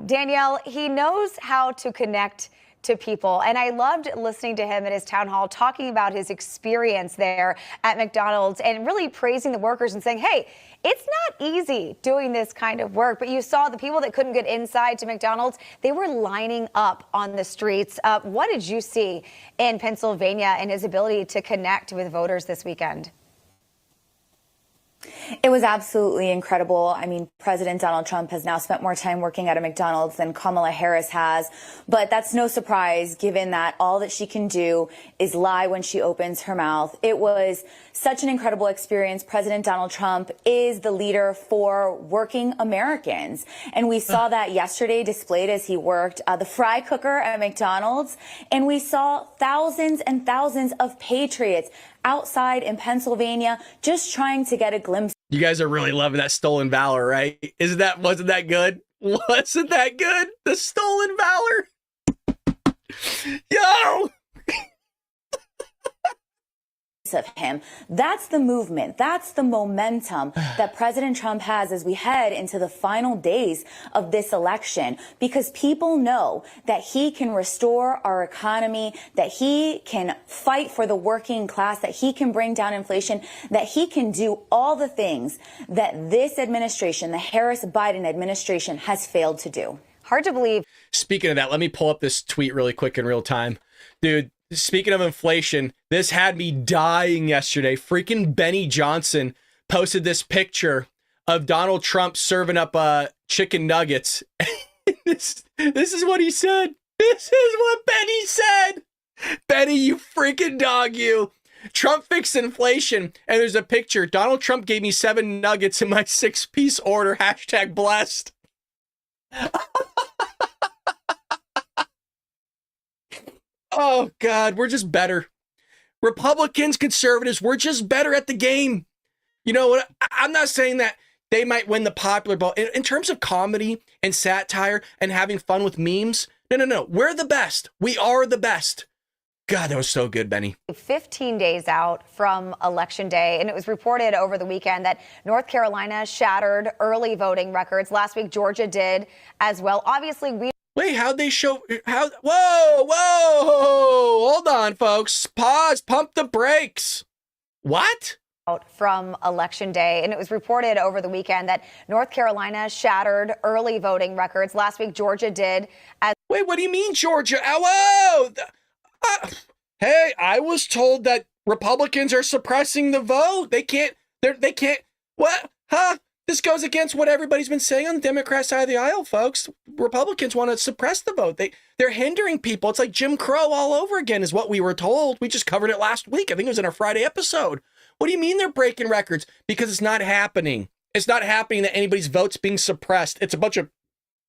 Danielle, he knows how to connect to people. And I loved listening to him at his town hall talking about his experience there at McDonald's and really praising the workers and saying, hey, it's not easy doing this kind of work. But you saw the people that couldn't get inside to McDonald's, they were lining up on the streets. What did you see in Pennsylvania and his ability to connect with voters this weekend? It was absolutely incredible. I mean, President Donald Trump has now spent more time working at a McDonald's than Kamala Harris has. But that's no surprise, given that all that she can do is lie when she opens her mouth. It was such an incredible experience. President Donald Trump is the leader for working Americans. And we saw that yesterday displayed as he worked the fry cooker at McDonald's. And we saw thousands and thousands of patriots outside in Pennsylvania just trying to get a glimpse. You guys are really loving that stolen valor, right? Wasn't that good? Wasn't that good? The stolen valor. Yo! Of him. That's the movement. That's the momentum that President Trump has as we head into the final days of this election, because people know that he can restore our economy, that he can fight for the working class, that he can bring down inflation, that he can do all the things that this administration, the Harris-Biden administration, has failed to do. Hard to believe. Speaking of that, let me pull up this tweet really quick in real time. Dude, speaking of inflation, this had me dying yesterday. Freaking Benny Johnson posted this picture of Donald Trump serving up chicken nuggets. This is what he said. This is what Benny said. Benny, you freaking dog, you. Trump fixed inflation, and there's a picture. Donald Trump gave me 7 nuggets in my 6-piece order. # blessed. Oh, God, we're just better. Republicans, conservatives, we're just better at the game. You know what? I'm not saying that they might win the popular vote. In terms of comedy and satire and having fun with memes, no. We're the best. We are the best. God, that was so good, Benny. 15 days out from Election Day, and it was reported over the weekend that North Carolina shattered early voting records. Last week, Georgia did as well. Obviously, Wait, how'd they show? Whoa! Hold on, folks. Pause. Pump the brakes. What? From Election Day, and it was reported over the weekend that North Carolina shattered early voting records. Last week, Georgia did. Wait, what do you mean, Georgia? Whoa! Hey, I was told that Republicans are suppressing the vote. They can't. What? Huh? This goes against what everybody's been saying on the Democrat side of the aisle, folks. Republicans want to suppress the vote. They're hindering people. It's like Jim Crow all over again is what we were told. We just covered it last week. I think it was in our Friday episode. What do you mean they're breaking records? Because it's not happening. It's not happening that anybody's vote's being suppressed. It's a bunch of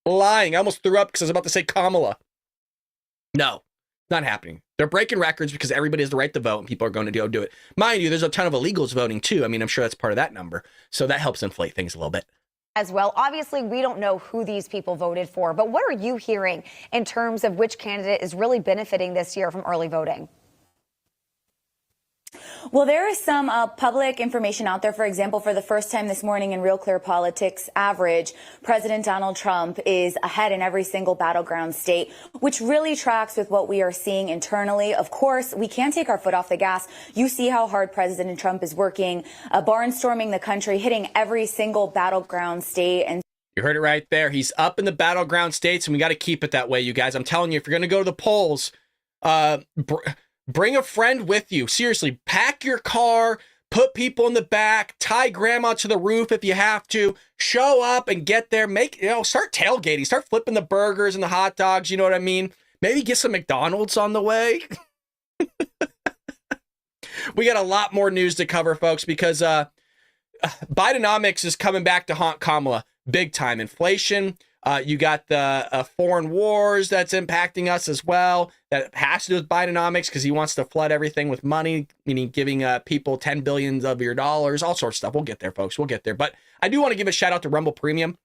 lying. I almost threw up because I was about to say Kamala. No, not happening. They're breaking records because everybody has the right to vote and people are going to go do it. Mind you, there's a ton of illegals voting too. I mean, I'm sure that's part of that number. So that helps inflate things a little bit. As well. Obviously, we don't know who these people voted for, but what are you hearing in terms of which candidate is really benefiting this year from early voting? Well, there is some public information out there. For example, for the first time this morning in Real Clear Politics Average, President Donald Trump is ahead in every single battleground state, which really tracks with what we are seeing internally. Of course, we can't take our foot off the gas. You see how hard President Trump is working, barnstorming the country, hitting every single battleground state. And you heard it right there. He's up in the battleground states, and we got to keep it that way, you guys. I'm telling you, if you're going to go to the polls, bring a friend with you. Seriously, pack your car, put people in the back, tie grandma to the roof if you have to, show up and get there, start tailgating, start flipping the burgers and the hot dogs. You know what I mean? Maybe get some McDonald's on the way. We got a lot more news to cover, folks, because Bidenomics is coming back to haunt Kamala big time. Inflation, You got the foreign wars that's impacting us as well. That has to do with Bidenomics because he wants to flood everything with money, meaning giving people 10 billion of your dollars, all sorts of stuff. We'll get there, folks. We'll get there. But I do want to give a shout out to Rumble Premium.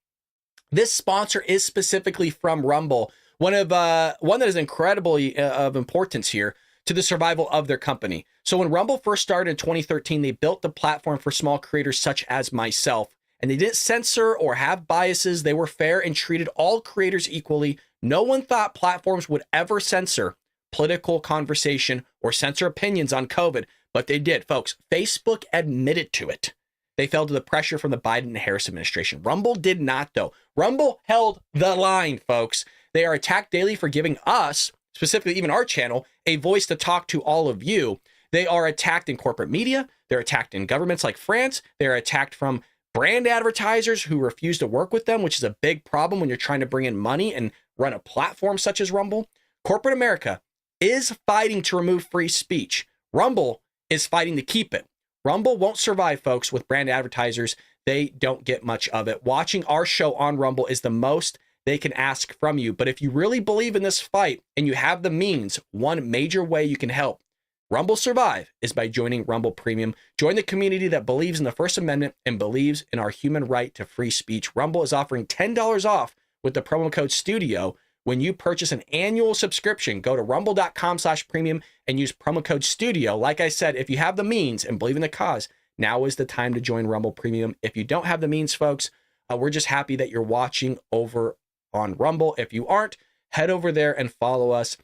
This sponsor is specifically from Rumble, one that is incredibly of importance here to the survival of their company. So when Rumble first started in 2013, they built the platform for small creators such as myself, and they didn't censor or have biases. They were fair and treated all creators equally. No one thought platforms would ever censor political conversation or censor opinions on COVID, but they did, folks. Facebook admitted to it. They fell to the pressure from the Biden and Harris administration. Rumble did not, though. Rumble held the line, folks. They are attacked daily for giving us, specifically even our channel, a voice to talk to all of you. They are attacked in corporate media. They're attacked in governments like France. They're attacked from brand advertisers who refuse to work with them, which is a big problem when you're trying to bring in money and run a platform such as Rumble. Corporate America is fighting to remove free speech. Rumble is fighting to keep it. Rumble won't survive, folks, with brand advertisers. They don't get much of it. Watching our show on Rumble is the most they can ask from you. But if you really believe in this fight and you have the means, one major way you can help Rumble survive is by joining Rumble Premium. Join the community that believes in the First Amendment and believes in our human right to free speech. Rumble is offering $10 off with the promo code STUDIO when you purchase an annual subscription. Go to rumble.com/premium and use promo code STUDIO. Like I said, if you have the means and believe in the cause, now is the time to join Rumble Premium. If you don't have the means, folks, we're just happy that you're watching over on Rumble. If you aren't, head over there and follow us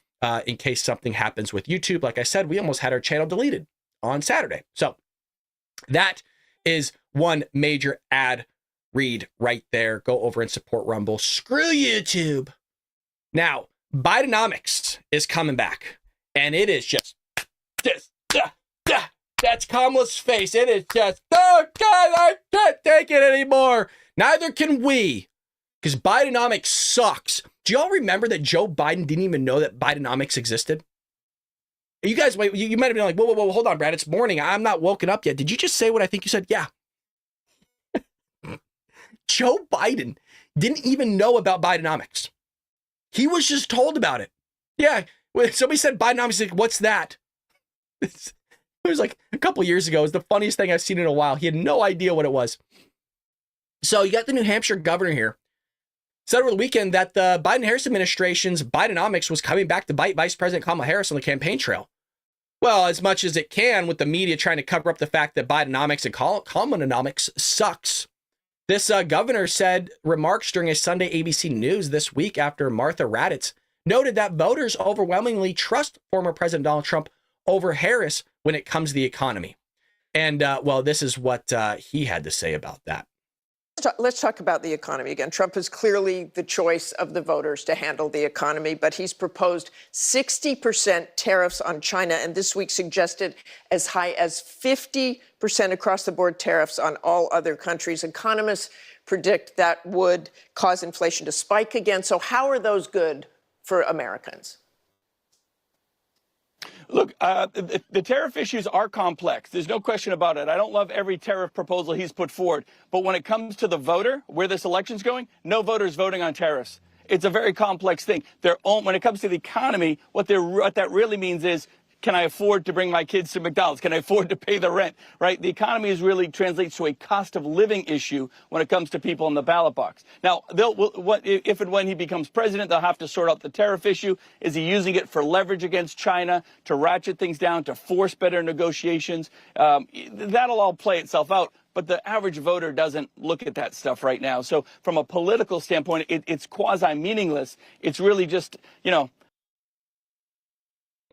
in case something happens with YouTube. Like I said, we almost had our channel deleted on Saturday. So that is one major ad read right there. Go over and support Rumble. Screw YouTube. Now, Bidenomics is coming back, and it is just that's Kamala's face. It is just, oh God, I can't take it anymore. Neither can we, because Bidenomics sucks. Do y'all remember that Joe Biden didn't even know that Bidenomics existed? You guys, wait, you might have been like, whoa, hold on, Brad. It's morning. I'm not woken up yet. Did you just say what I think you said? Yeah. Joe Biden didn't even know about Bidenomics. He was just told about it. Yeah. When somebody said Bidenomics, like, what's that? It was like a couple years ago. It was the funniest thing I've seen in a while. He had no idea what it was. So you got the New Hampshire governor here. Said over the weekend that the Biden-Harris administration's Bidenomics was coming back to bite Vice President Kamala Harris on the campaign trail. Well, as much as it can, with the media trying to cover up the fact that Bidenomics and Kamalanomics sucks. This governor said remarks during a Sunday ABC News this week after Martha Raddatz noted that voters overwhelmingly trust former President Donald Trump over Harris when it comes to the economy. And, well, this is what he had to say about that. Let's talk about the economy again. Trump is clearly the choice of the voters to handle the economy, but he's proposed 60% tariffs on China, and this week suggested as high as 50% across-the-board tariffs on all other countries. Economists predict that would cause inflation to spike again. So how are those good for Americans? Look, the tariff issues are complex. There's no question about it. I don't love every tariff proposal he's put forward. But when it comes to the voter, where this election's going, no voter is voting on tariffs. It's a very complex thing. When it comes to the economy, what that really means is, can I afford to bring my kids to McDonald's? Can I afford to pay the rent? Right? The economy is really translates to a cost of living issue when it comes to people in the ballot box. Now, if and when he becomes president, they'll have to sort out the tariff issue. Is he using it for leverage against China, to ratchet things down, to force better negotiations? That'll all play itself out. But the average voter doesn't look at that stuff right now. So from a political standpoint, it's quasi-meaningless. It's really just, you know.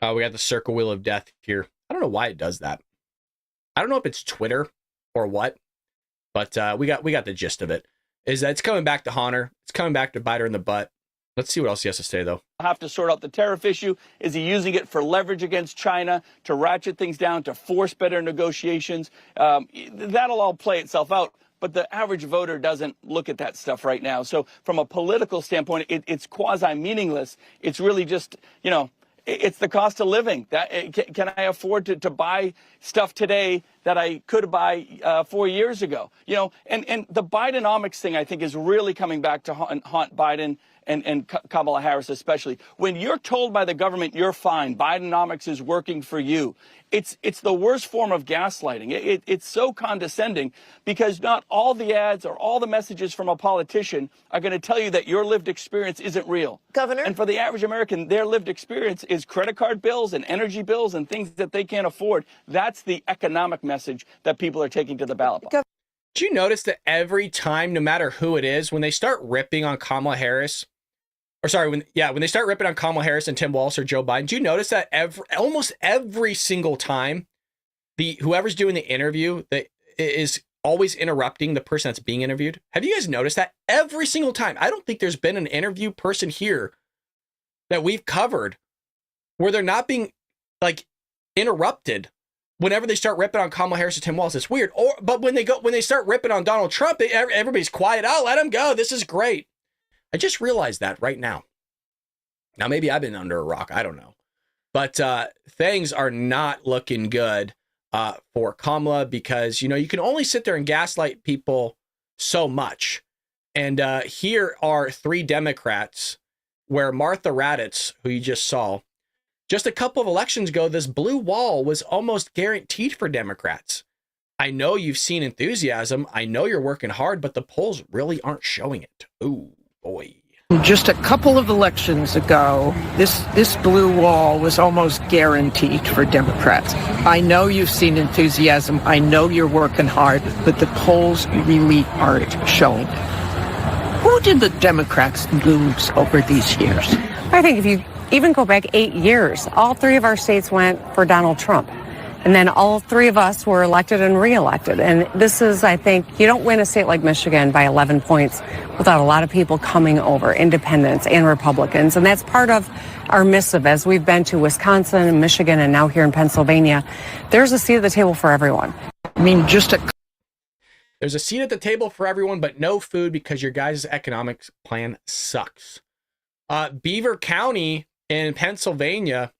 We got the circle wheel of death here. I don't know why it does that. I don't know if it's Twitter or what, but we got the gist of it. Is that it's coming back to Hunter. It's coming back to bite her in the butt. Let's see what else he has to say, though. Have to sort out the tariff issue. Is he using it for leverage against China, to ratchet things down, to force better negotiations? That'll all play itself out. But the average voter doesn't look at that stuff right now. So from a political standpoint, it's quasi-meaningless. It's really just, you know, It's the cost of living. Can I afford to buy stuff today that I could buy 4 years ago? You know, and the Bidenomics thing, I think, is really coming back to haunt Biden and Kamala Harris especially. When you're told by the government you're fine, Bidenomics is working for you, it's the worst form of gaslighting. It's so condescending because not all the ads or all the messages from a politician are going to tell you that your lived experience isn't real. Governor? And for the average American, their lived experience is credit card bills and energy bills and things that they can't afford. That's the economic message that people are taking to the ballot box. Did you notice that every time, no matter who it is, when they start ripping on Kamala Harris, or sorry, when they start ripping on Kamala Harris and Tim Walz or Joe Biden, do you notice that almost every single time, whoever's doing the interview that is always interrupting the person that's being interviewed? Have you guys noticed that every single time? I don't think there's been an interview person here that we've covered where they're not being like interrupted whenever they start ripping on Kamala Harris and Tim Walz. It's weird. But when they start ripping on Donald Trump, everybody's quiet. Oh, let him go. This is great. I just realized that right now. Now, maybe I've been under a rock. I don't know. But things are not looking good for Kamala because, you know, you can only sit there and gaslight people so much. And here are 3 Democrats where Martha Raddatz, who you just saw, just a couple of elections ago, this blue wall was almost guaranteed for Democrats. I know you've seen enthusiasm. I know you're working hard, but the polls really aren't showing it. Ooh. Boy. Just a couple of elections ago, this blue wall was almost guaranteed for Democrats. I know you've seen enthusiasm. I know you're working hard, but the polls really aren't showing it. Who did the Democrats lose over these years? I think if you even go back 8 years, all 3 of our states went for Donald Trump. And then all 3 of us were elected and reelected. And this is, I think, you don't win a state like Michigan by 11 points without a lot of people coming over, independents and Republicans. And that's part of our missive as we've been to Wisconsin and Michigan and now here in Pennsylvania. There's a seat at the table for everyone. I mean, there's a seat at the table for everyone, but no food because your guys' economics plan sucks. Beaver County in Pennsylvania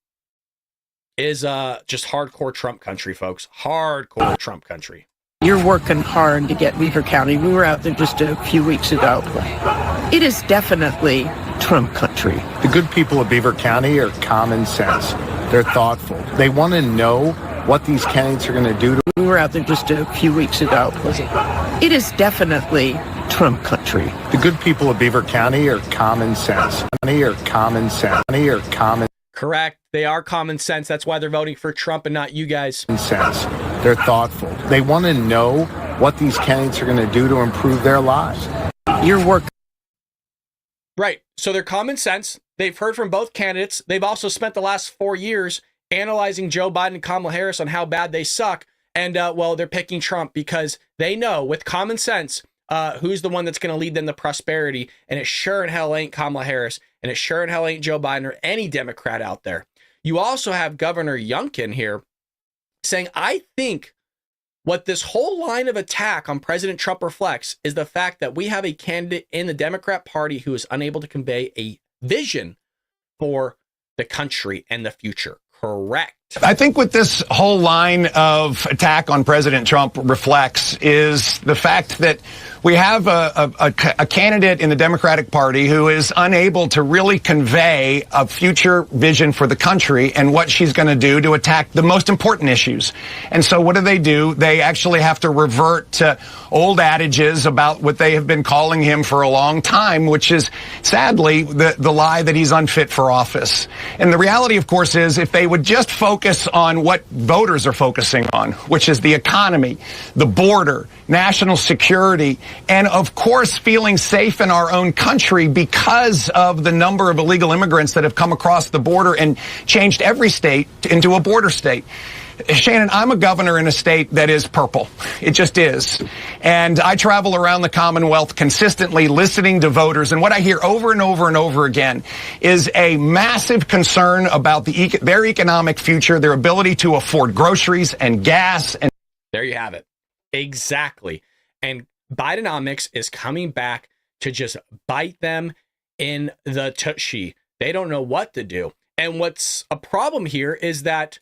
is just hardcore Trump country, folks. Hardcore Trump country. You're working hard to get Beaver County. We were out there just a few weeks ago. It is definitely Trump country. The good people of Beaver County are common sense. They're thoughtful. They want to know what these candidates are going to do. We were out there just a few weeks ago. It is definitely Trump country. The good people of Beaver County are common sense. Correct. They are common sense. That's why they're voting for Trump and not you guys. Sense. They're thoughtful. They want to know what these candidates are going to do to improve their lives. Your work. Right. So they're common sense. They've heard from both candidates. They've also spent the last 4 years analyzing Joe Biden and Kamala Harris on how bad they suck. And, well, they're picking Trump because they know with common sense who's the one that's going to lead them to prosperity. And it sure in hell ain't Kamala Harris. And it sure in hell ain't Joe Biden or any Democrat out there. You also have Governor Youngkin here saying, I think what this whole line of attack on President Trump reflects is the fact that we have a candidate in the Democrat Party who is unable to convey a vision for the country and the future. Correct. I think what this whole line of attack on President Trump reflects is the fact that we have a candidate in the Democratic Party who is unable to really convey a future vision for the country and what she's going to do to attack the most important issues. And so what do? They actually have to revert to old adages about what they have been calling him for a long time, which is sadly the lie that he's unfit for office. And the reality, of course, is if they would just focus on what voters are focusing on, which is the economy, the border, national security, and of course feeling safe in our own country because of the number of illegal immigrants that have come across the border and changed every state into a border state. Shannon, I'm a governor in a state that is purple. It just is. And I travel around the Commonwealth consistently listening to voters. And what I hear over and over and over again is a massive concern about their economic future, their ability to afford groceries and gas. And there you have it. Exactly. And Bidenomics is coming back to just bite them in the tushy. They don't know what to do. And what's a problem here is that,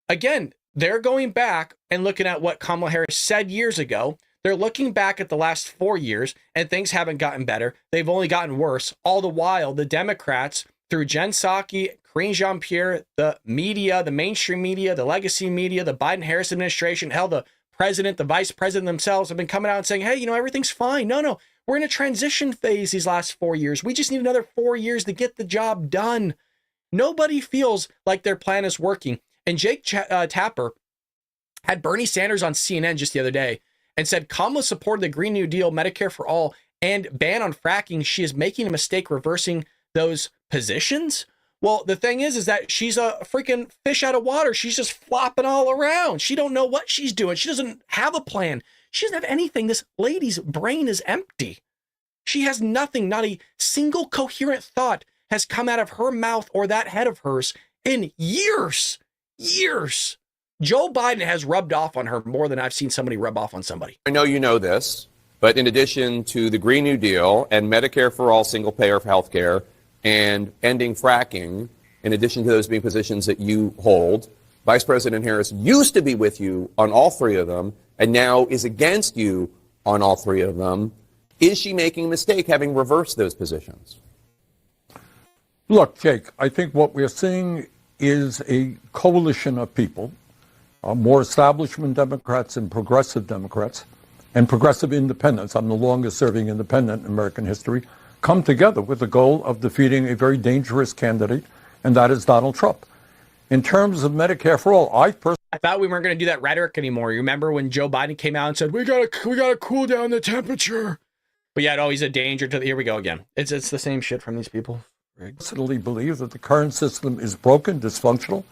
again, they're going back and looking at what Kamala Harris said years ago. They're looking back at the last 4 years, and things haven't gotten better. They've only gotten worse. All the while, the Democrats, through Jen Psaki, Karine Jean-Pierre, the media, the mainstream media, the legacy media, the Biden-Harris administration, hell, the president, the vice president themselves have been coming out and saying, hey, everything's fine. No, we're in a transition phase these last 4 years. We just need another 4 years to get the job done. Nobody feels like their plan is working. And Jake Tapper had Bernie Sanders on CNN just the other day and said Kamala supported the Green New Deal, Medicare for all, and ban on fracking. She is making a mistake reversing those positions. Well, the thing is that she's a freaking fish out of water. She's just flopping all around. She don't know what she's doing. She doesn't have a plan. She doesn't have anything. This lady's brain is empty. She has nothing. Not a single coherent thought has come out of her mouth or that head of hers in years. Years. Joe Biden has rubbed off on her more than I've seen somebody rub off on somebody. I know you know this, but in addition to the Green New Deal and Medicare for all, single payer for health care, and ending fracking, in addition to those being positions that you hold, Vice President Harris used to be with you on all three of them and now is against you on all three of them. Is she making a mistake having reversed those positions? Look, Jake, I think what we're seeing is a coalition of people, more establishment Democrats and progressive independents, I'm the longest serving independent in American history, come together with the goal of defeating a very dangerous candidate, and that is Donald Trump. In terms of Medicare for all, I thought we weren't going to do that rhetoric anymore. You remember when Joe Biden came out and said, we gotta cool down the temperature. But yeah, he's a danger to here we go again. It's the same shit from these people. I personally believe that the current system is broken, dysfunctional.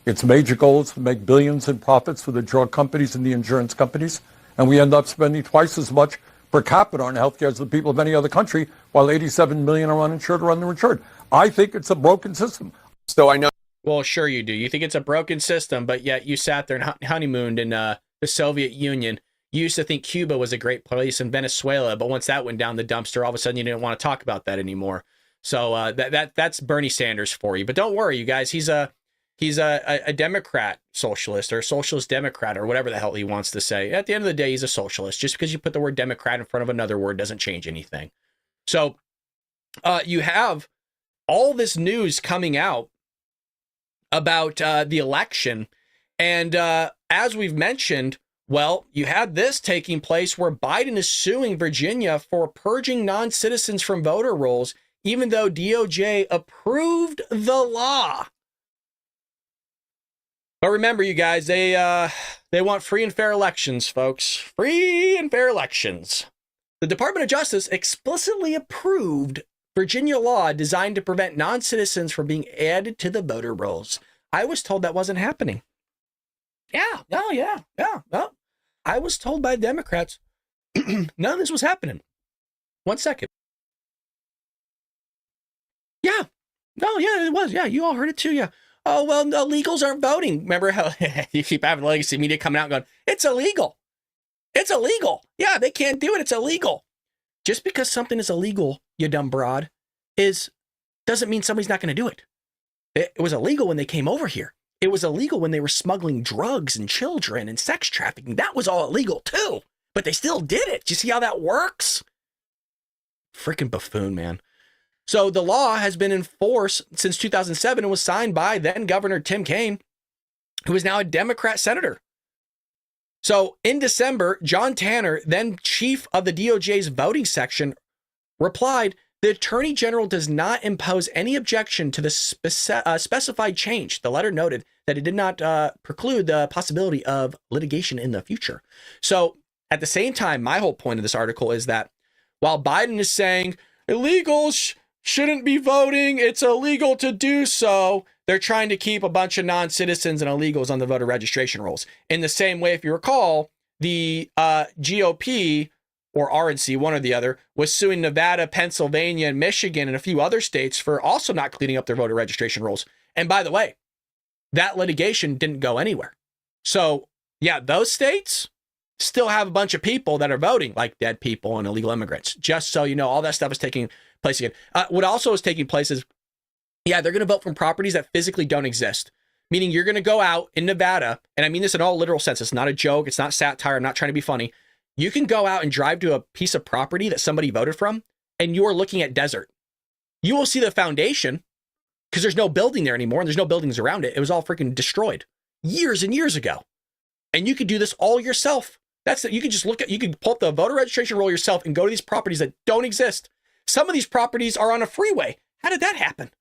Its major goal is to make billions in profits for the drug companies and the insurance companies, and we end up spending twice as much per capita on healthcare as the people of any other country, while 87 million are uninsured or underinsured. I think it's a broken system. So I know. Well, sure you do. You think it's a broken system, but yet you sat there and honeymooned in the Soviet Union. You used to think Cuba was a great place and Venezuela, but once that went down the dumpster, all of a sudden you didn't want to talk about that anymore. So that's Bernie Sanders for you. But don't worry, you guys. He's a Democrat socialist or a socialist Democrat or whatever the hell he wants to say. At the end of the day, he's a socialist. Just because you put the word Democrat in front of another word doesn't change anything. So you have all this news coming out about the election. And as we've mentioned, well, you had this taking place where Biden is suing Virginia for purging non-citizens from voter rolls, even though DOJ approved the law. But remember, you guys, they want free and fair elections, folks. Free and fair elections. The Department of Justice explicitly approved Virginia law designed to prevent non-citizens from being added to the voter rolls. I was told that wasn't happening. Yeah. I was told by Democrats none of this was happening. 1 second. Yeah. No, yeah, it was. Yeah, you all heard it too. Yeah. Oh, well, the illegals aren't voting. Remember how you keep having legacy media coming out and going, it's illegal. It's illegal. Yeah, they can't do it. It's illegal. Just because something is illegal, you dumb broad, doesn't mean somebody's not going to do it. It was illegal when they came over here. It was illegal when they were smuggling drugs and children and sex trafficking. That was all illegal too. But they still did it. Do you see how that works? Freaking buffoon, man. So the law has been in force since 2007 and was signed by then Governor Tim Kaine, who is now a Democrat senator. So in December, John Tanner, then chief of the DOJ's voting section, replied, the Attorney General does not impose any objection to the specified change. The letter noted that it did not preclude the possibility of litigation in the future. So at the same time, my whole point of this article is that while Biden is saying illegals shouldn't be voting, it's illegal to do so, they're trying to keep a bunch of non-citizens and illegals on the voter registration rolls. In the same way, if you recall, the GOP or RNC, one or the other, was suing Nevada, Pennsylvania, and Michigan and a few other states for also not cleaning up their voter registration rolls. And by the way, that litigation didn't go anywhere. So yeah, those states still have a bunch of people that are voting like dead people and illegal immigrants. Just so you know, all that stuff is taking place again. What also is taking place is Yeah, they're going to vote from properties that physically don't exist. Meaning you're going to go out in Nevada, and I mean this in all literal sense. It's not a joke. It's not satire. I'm not trying to be funny. You can go out and drive to a piece of property that somebody voted from, and you are looking at desert. You will see the foundation because there's no building there anymore, and there's no buildings around it. It was all freaking destroyed years and years ago. And you could do this all yourself. You could just you could pull up the voter registration roll yourself and go to these properties that don't exist. Some of these properties are on a freeway. How did that happen?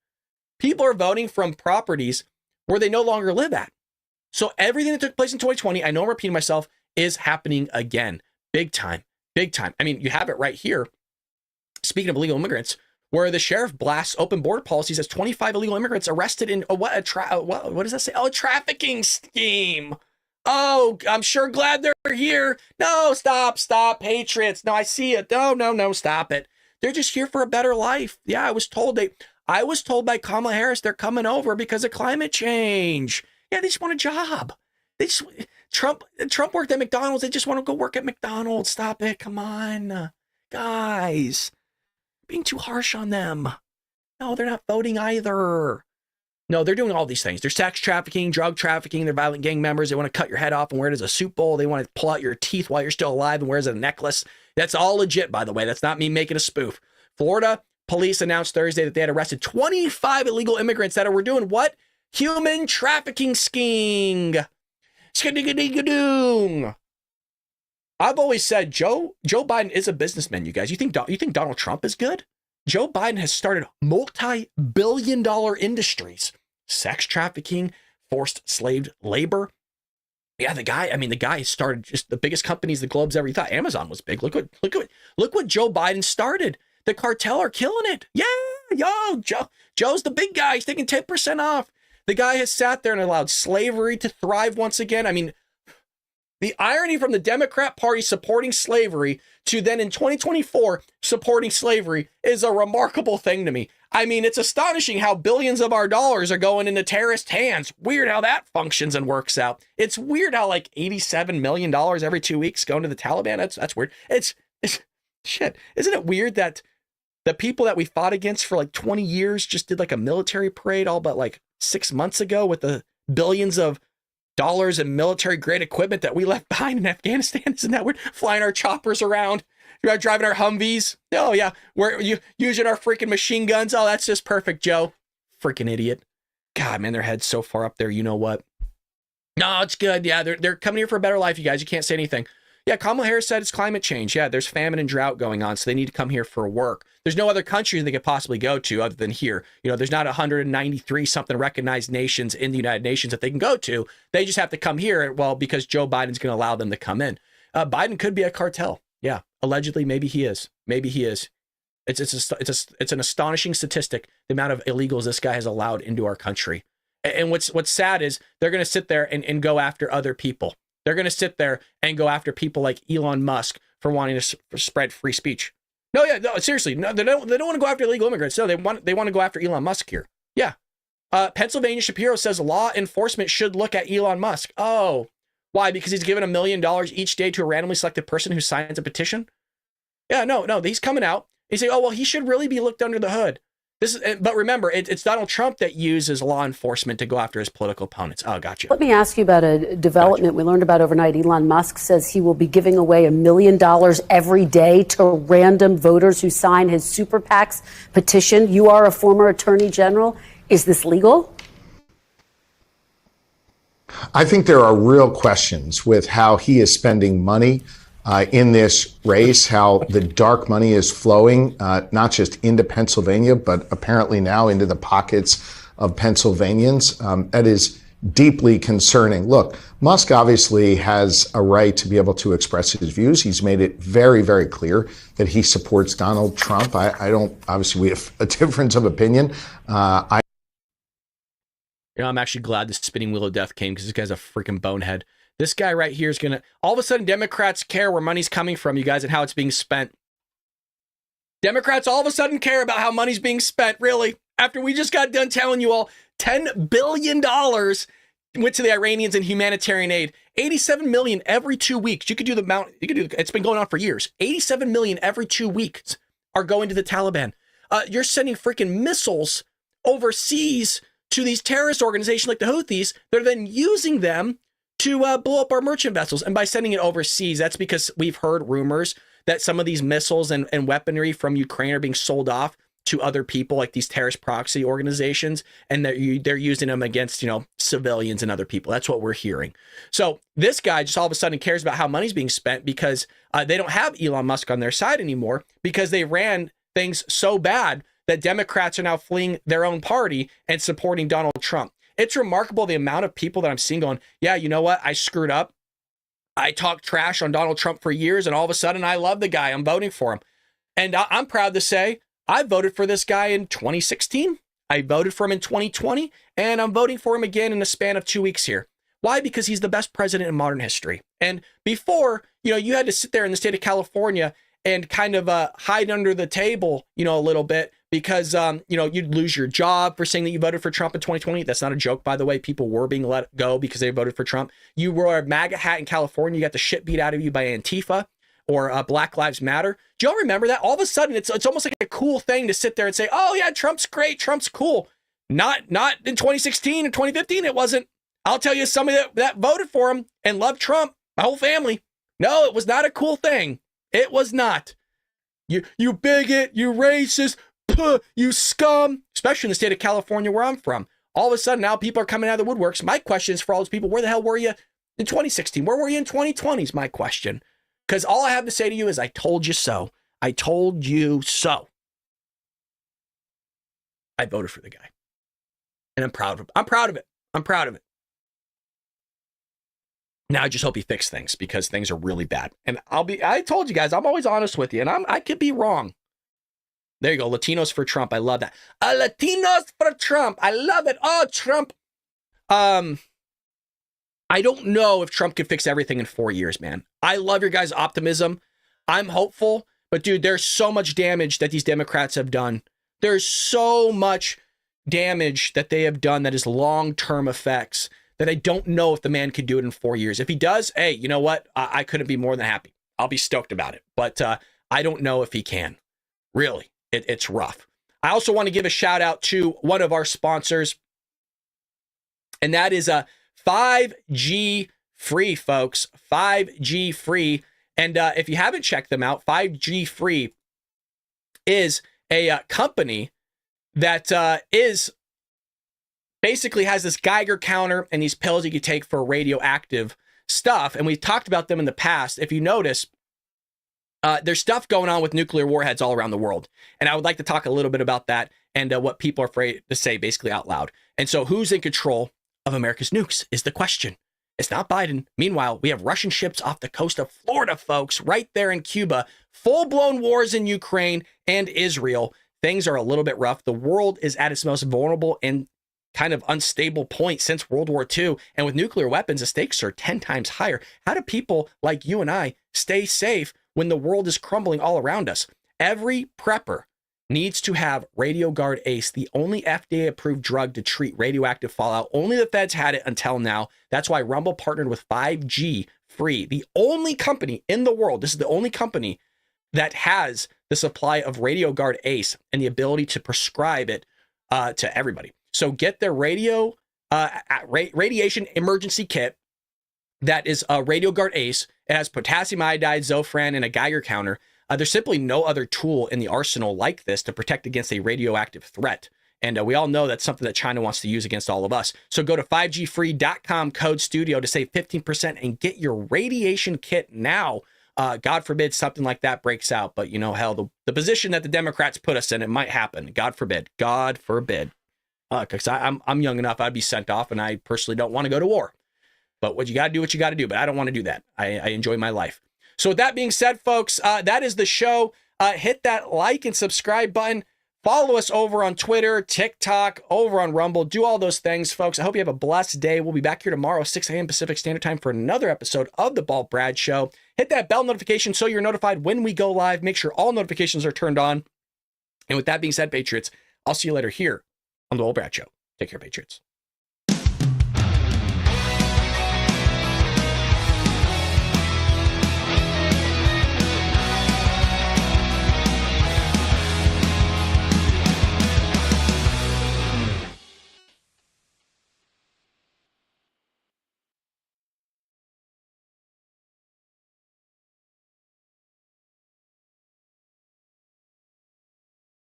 People are voting from properties where they no longer live at. So everything that took place in 2020, I know I'm repeating myself, is happening again. Big time. Big time. I mean, you have it right here. Speaking of illegal immigrants, where the sheriff blasts open border policies as 25 illegal immigrants arrested in what does that say? Oh, a trafficking scheme. Oh, I'm sure glad they're here. No, stop, Patriots. No, I see it. No, stop it. They're just here for a better life. Yeah, I was told by Kamala Harris they're coming over because of climate change. Yeah, they just want a job. Trump worked at McDonald's. They just want to go work at McDonald's. Stop it. Come on, guys. Being too harsh on them. No, they're not voting either. No, they're doing all these things. They're sex trafficking, drug trafficking. They're violent gang members. They want to cut your head off and wear it as a soup bowl. They want to pull out your teeth while you're still alive and wear it as a necklace. That's all legit, by the way. That's not me making a spoof. Florida police announced Thursday that they had arrested 25 illegal immigrants that were doing what? Human trafficking scheme. Skiddigadoong. I've always said Joe Biden is a businessman, you guys. You think Donald Trump is good? Joe Biden has started multi-billion-dollar industries. Sex trafficking, forced slave labor. Yeah, the guy has started just the biggest companies the globe's ever thought. Amazon was big. Look what Joe Biden started. The cartel are killing it. Yeah, Joe's the big guy. He's taking 10% off. The guy has sat there and allowed slavery to thrive once again. I mean, the irony from the Democrat Party supporting slavery to then in 2024 supporting slavery is a remarkable thing to me. I mean, it's astonishing how billions of our dollars are going into terrorist hands. Weird how that functions and works out. It's weird how like $87 million every 2 weeks going to the Taliban. That's weird. It's shit. Isn't it weird that the people that we fought against for like 20 years just did like a military parade all but like 6 months ago with the billions of dollars in military grade equipment that we left behind in Afghanistan? Isn't that weird? Flying our choppers around, driving our Humvees. Oh yeah, we're using our freaking machine guns. Oh, that's just perfect, Joe. Freaking idiot. God, man, their head's so far up there. You know what? No, it's good. Yeah, they're coming here for a better life, you guys. You can't say anything. Yeah, Kamala Harris said it's climate change. Yeah, there's famine and drought going on, so they need to come here for work. There's no other country they could possibly go to other than here. You know, there's not 193 something recognized nations in the United Nations that they can go to. They just have to come here, well, because Joe Biden's going to allow them to come in. Biden could be a cartel. Yeah, allegedly, maybe he is. Maybe he is. It's an astonishing statistic, the amount of illegals this guy has allowed into our country. And what's sad is they're going to sit there and go after other people. They're going to sit there and go after people like Elon Musk for wanting to spread free speech. No, seriously. No, they don't want to go after illegal immigrants. No, they want to go after Elon Musk here. Yeah. Pennsylvania Shapiro says law enforcement should look at Elon Musk. Oh, why? Because he's given $1 million each day to a randomly selected person who signs a petition? Yeah, no, he's coming out. He's saying, oh, well, he should really be looked under the hood. But remember, it's Donald Trump that uses law enforcement to go after his political opponents. Oh, gotcha. Let me ask you about a development we learned about overnight. Elon Musk says he will be giving away $1 million every day to random voters who sign his super PAC's petition. You are a former attorney general. Is this legal? I think there are real questions with how he is spending money in this race, how the dark money is flowing, not just into Pennsylvania, but apparently now into the pockets of Pennsylvanians. That is deeply concerning. Look, Musk obviously has a right to be able to express his views. He's made it very, very clear that he supports Donald Trump. I don't, obviously we have a difference of opinion. I'm actually glad the spinning wheel of death came because this guy's a freaking bonehead. This guy right here is going to, all of a sudden, Democrats care where money's coming from, you guys, and how it's being spent. Democrats all of a sudden care about how money's being spent, really. After we just got done telling you all $10 billion went to the Iranians in humanitarian aid. 87 million every 2 weeks. You could do the amount, it's been going on for years. 87 million every 2 weeks are going to the Taliban. You're sending freaking missiles overseas to these terrorist organizations like the Houthis that are then using them to blow up our merchant vessels. And by sending it overseas, that's because we've heard rumors that some of these missiles and weaponry from Ukraine are being sold off to other people, like these terrorist proxy organizations, and they're using them against, civilians and other people. That's what we're hearing. So this guy just all of a sudden cares about how money's being spent because they don't have Elon Musk on their side anymore because they ran things so bad that Democrats are now fleeing their own party and supporting Donald Trump. It's remarkable the amount of people that I'm seeing going, yeah, you know what? I screwed up. I talked trash on Donald Trump for years, and all of a sudden I love the guy. I'm voting for him. And I'm proud to say I voted for this guy in 2016. I voted for him in 2020, and I'm voting for him again in the span of 2 weeks here. Why? Because he's the best president in modern history. And before, you had to sit there in the state of California and kind of hide under the table, a little bit because, you'd lose your job for saying that you voted for Trump in 2020. That's not a joke, by the way. People were being let go because they voted for Trump. You wore a MAGA hat in California. You got the shit beat out of you by Antifa or Black Lives Matter. Do y'all remember that? All of a sudden, it's almost like a cool thing to sit there and say, oh, yeah, Trump's great. Trump's cool. Not in 2016 and 2015. It wasn't. I'll tell you, somebody that voted for him and loved Trump, my whole family. No, it was not a cool thing. It was not. You bigot, you racist, you scum, especially in the state of California where I'm from. All of a sudden, now people are coming out of the woodworks. My question is for all those people, where the hell were you in 2016? Where were you in 2020 is my question. Because all I have to say to you is, I told you so. I told you so. I voted for the guy. And I'm proud of it. I'm proud of it. I'm proud of it. Now I just hope he fixed things because things are really bad. And I told you guys, I'm always honest with you, and I could be wrong. There you go. Latinos for Trump. I love that. Latinos for Trump. I love it. Oh, Trump. I don't know if Trump could fix everything in 4 years, man. I love your guys' optimism. I'm hopeful, but dude, there's so much damage that these Democrats have done. There's so much damage that they have done that is long-term effects that I don't know if the man could do it in 4 years. If he does, hey, you know what? I couldn't be more than happy. I'll be stoked about it. But I don't know if he can. Really, it's rough. I also want to give a shout out to one of our sponsors, and that is 5G Free, folks. 5G Free. And if you haven't checked them out, 5G Free is a company that is basically has this Geiger counter and these pills you can take for radioactive stuff. And we've talked about them in the past. If you notice, there's stuff going on with nuclear warheads all around the world. And I would like to talk a little bit about that and what people are afraid to say basically out loud. And so who's in control of America's nukes is the question. It's not Biden. Meanwhile, we have Russian ships off the coast of Florida, folks, right there in Cuba. Full-blown wars in Ukraine and Israel. Things are a little bit rough. The world is at its most vulnerable and kind of unstable point since World War II. And with nuclear weapons, the stakes are 10 times higher. How do people like you and I stay safe when the world is crumbling all around us? Every prepper needs to have RadioGuard Ace, the only FDA-approved drug to treat radioactive fallout. Only the feds had it until now. That's why Rumble partnered with 5G Free, the only company in the world. This is the only company that has the supply of RadioGuard Ace and the ability to prescribe it to everybody. So get their radiation emergency kit. That is a RadioGuard Ace. It has potassium iodide, Zofran, and a Geiger counter. There's simply no other tool in the arsenal like this to protect against a radioactive threat. And we all know that's something that China wants to use against all of us. So go to 5gfree.com, code studio to save 15% and get your radiation kit now. God forbid something like that breaks out. But, hell, the position that the Democrats put us in, it might happen. God forbid. God forbid. Because I'm young enough, I'd be sent off, and I personally don't want to go to war. But what you got to do. But I don't want to do that. I enjoy my life. So with that being said, folks, that is the show. Hit that like and subscribe button. Follow us over on Twitter, TikTok, over on Rumble. Do all those things, folks. I hope you have a blessed day. We'll be back here tomorrow, 6 a.m. Pacific Standard Time for another episode of The Bald Brad Show. Hit that bell notification so you're notified when we go live. Make sure all notifications are turned on. And with that being said, Patriots, I'll see you later here on The Bald Brad Show. Take care, Patriots.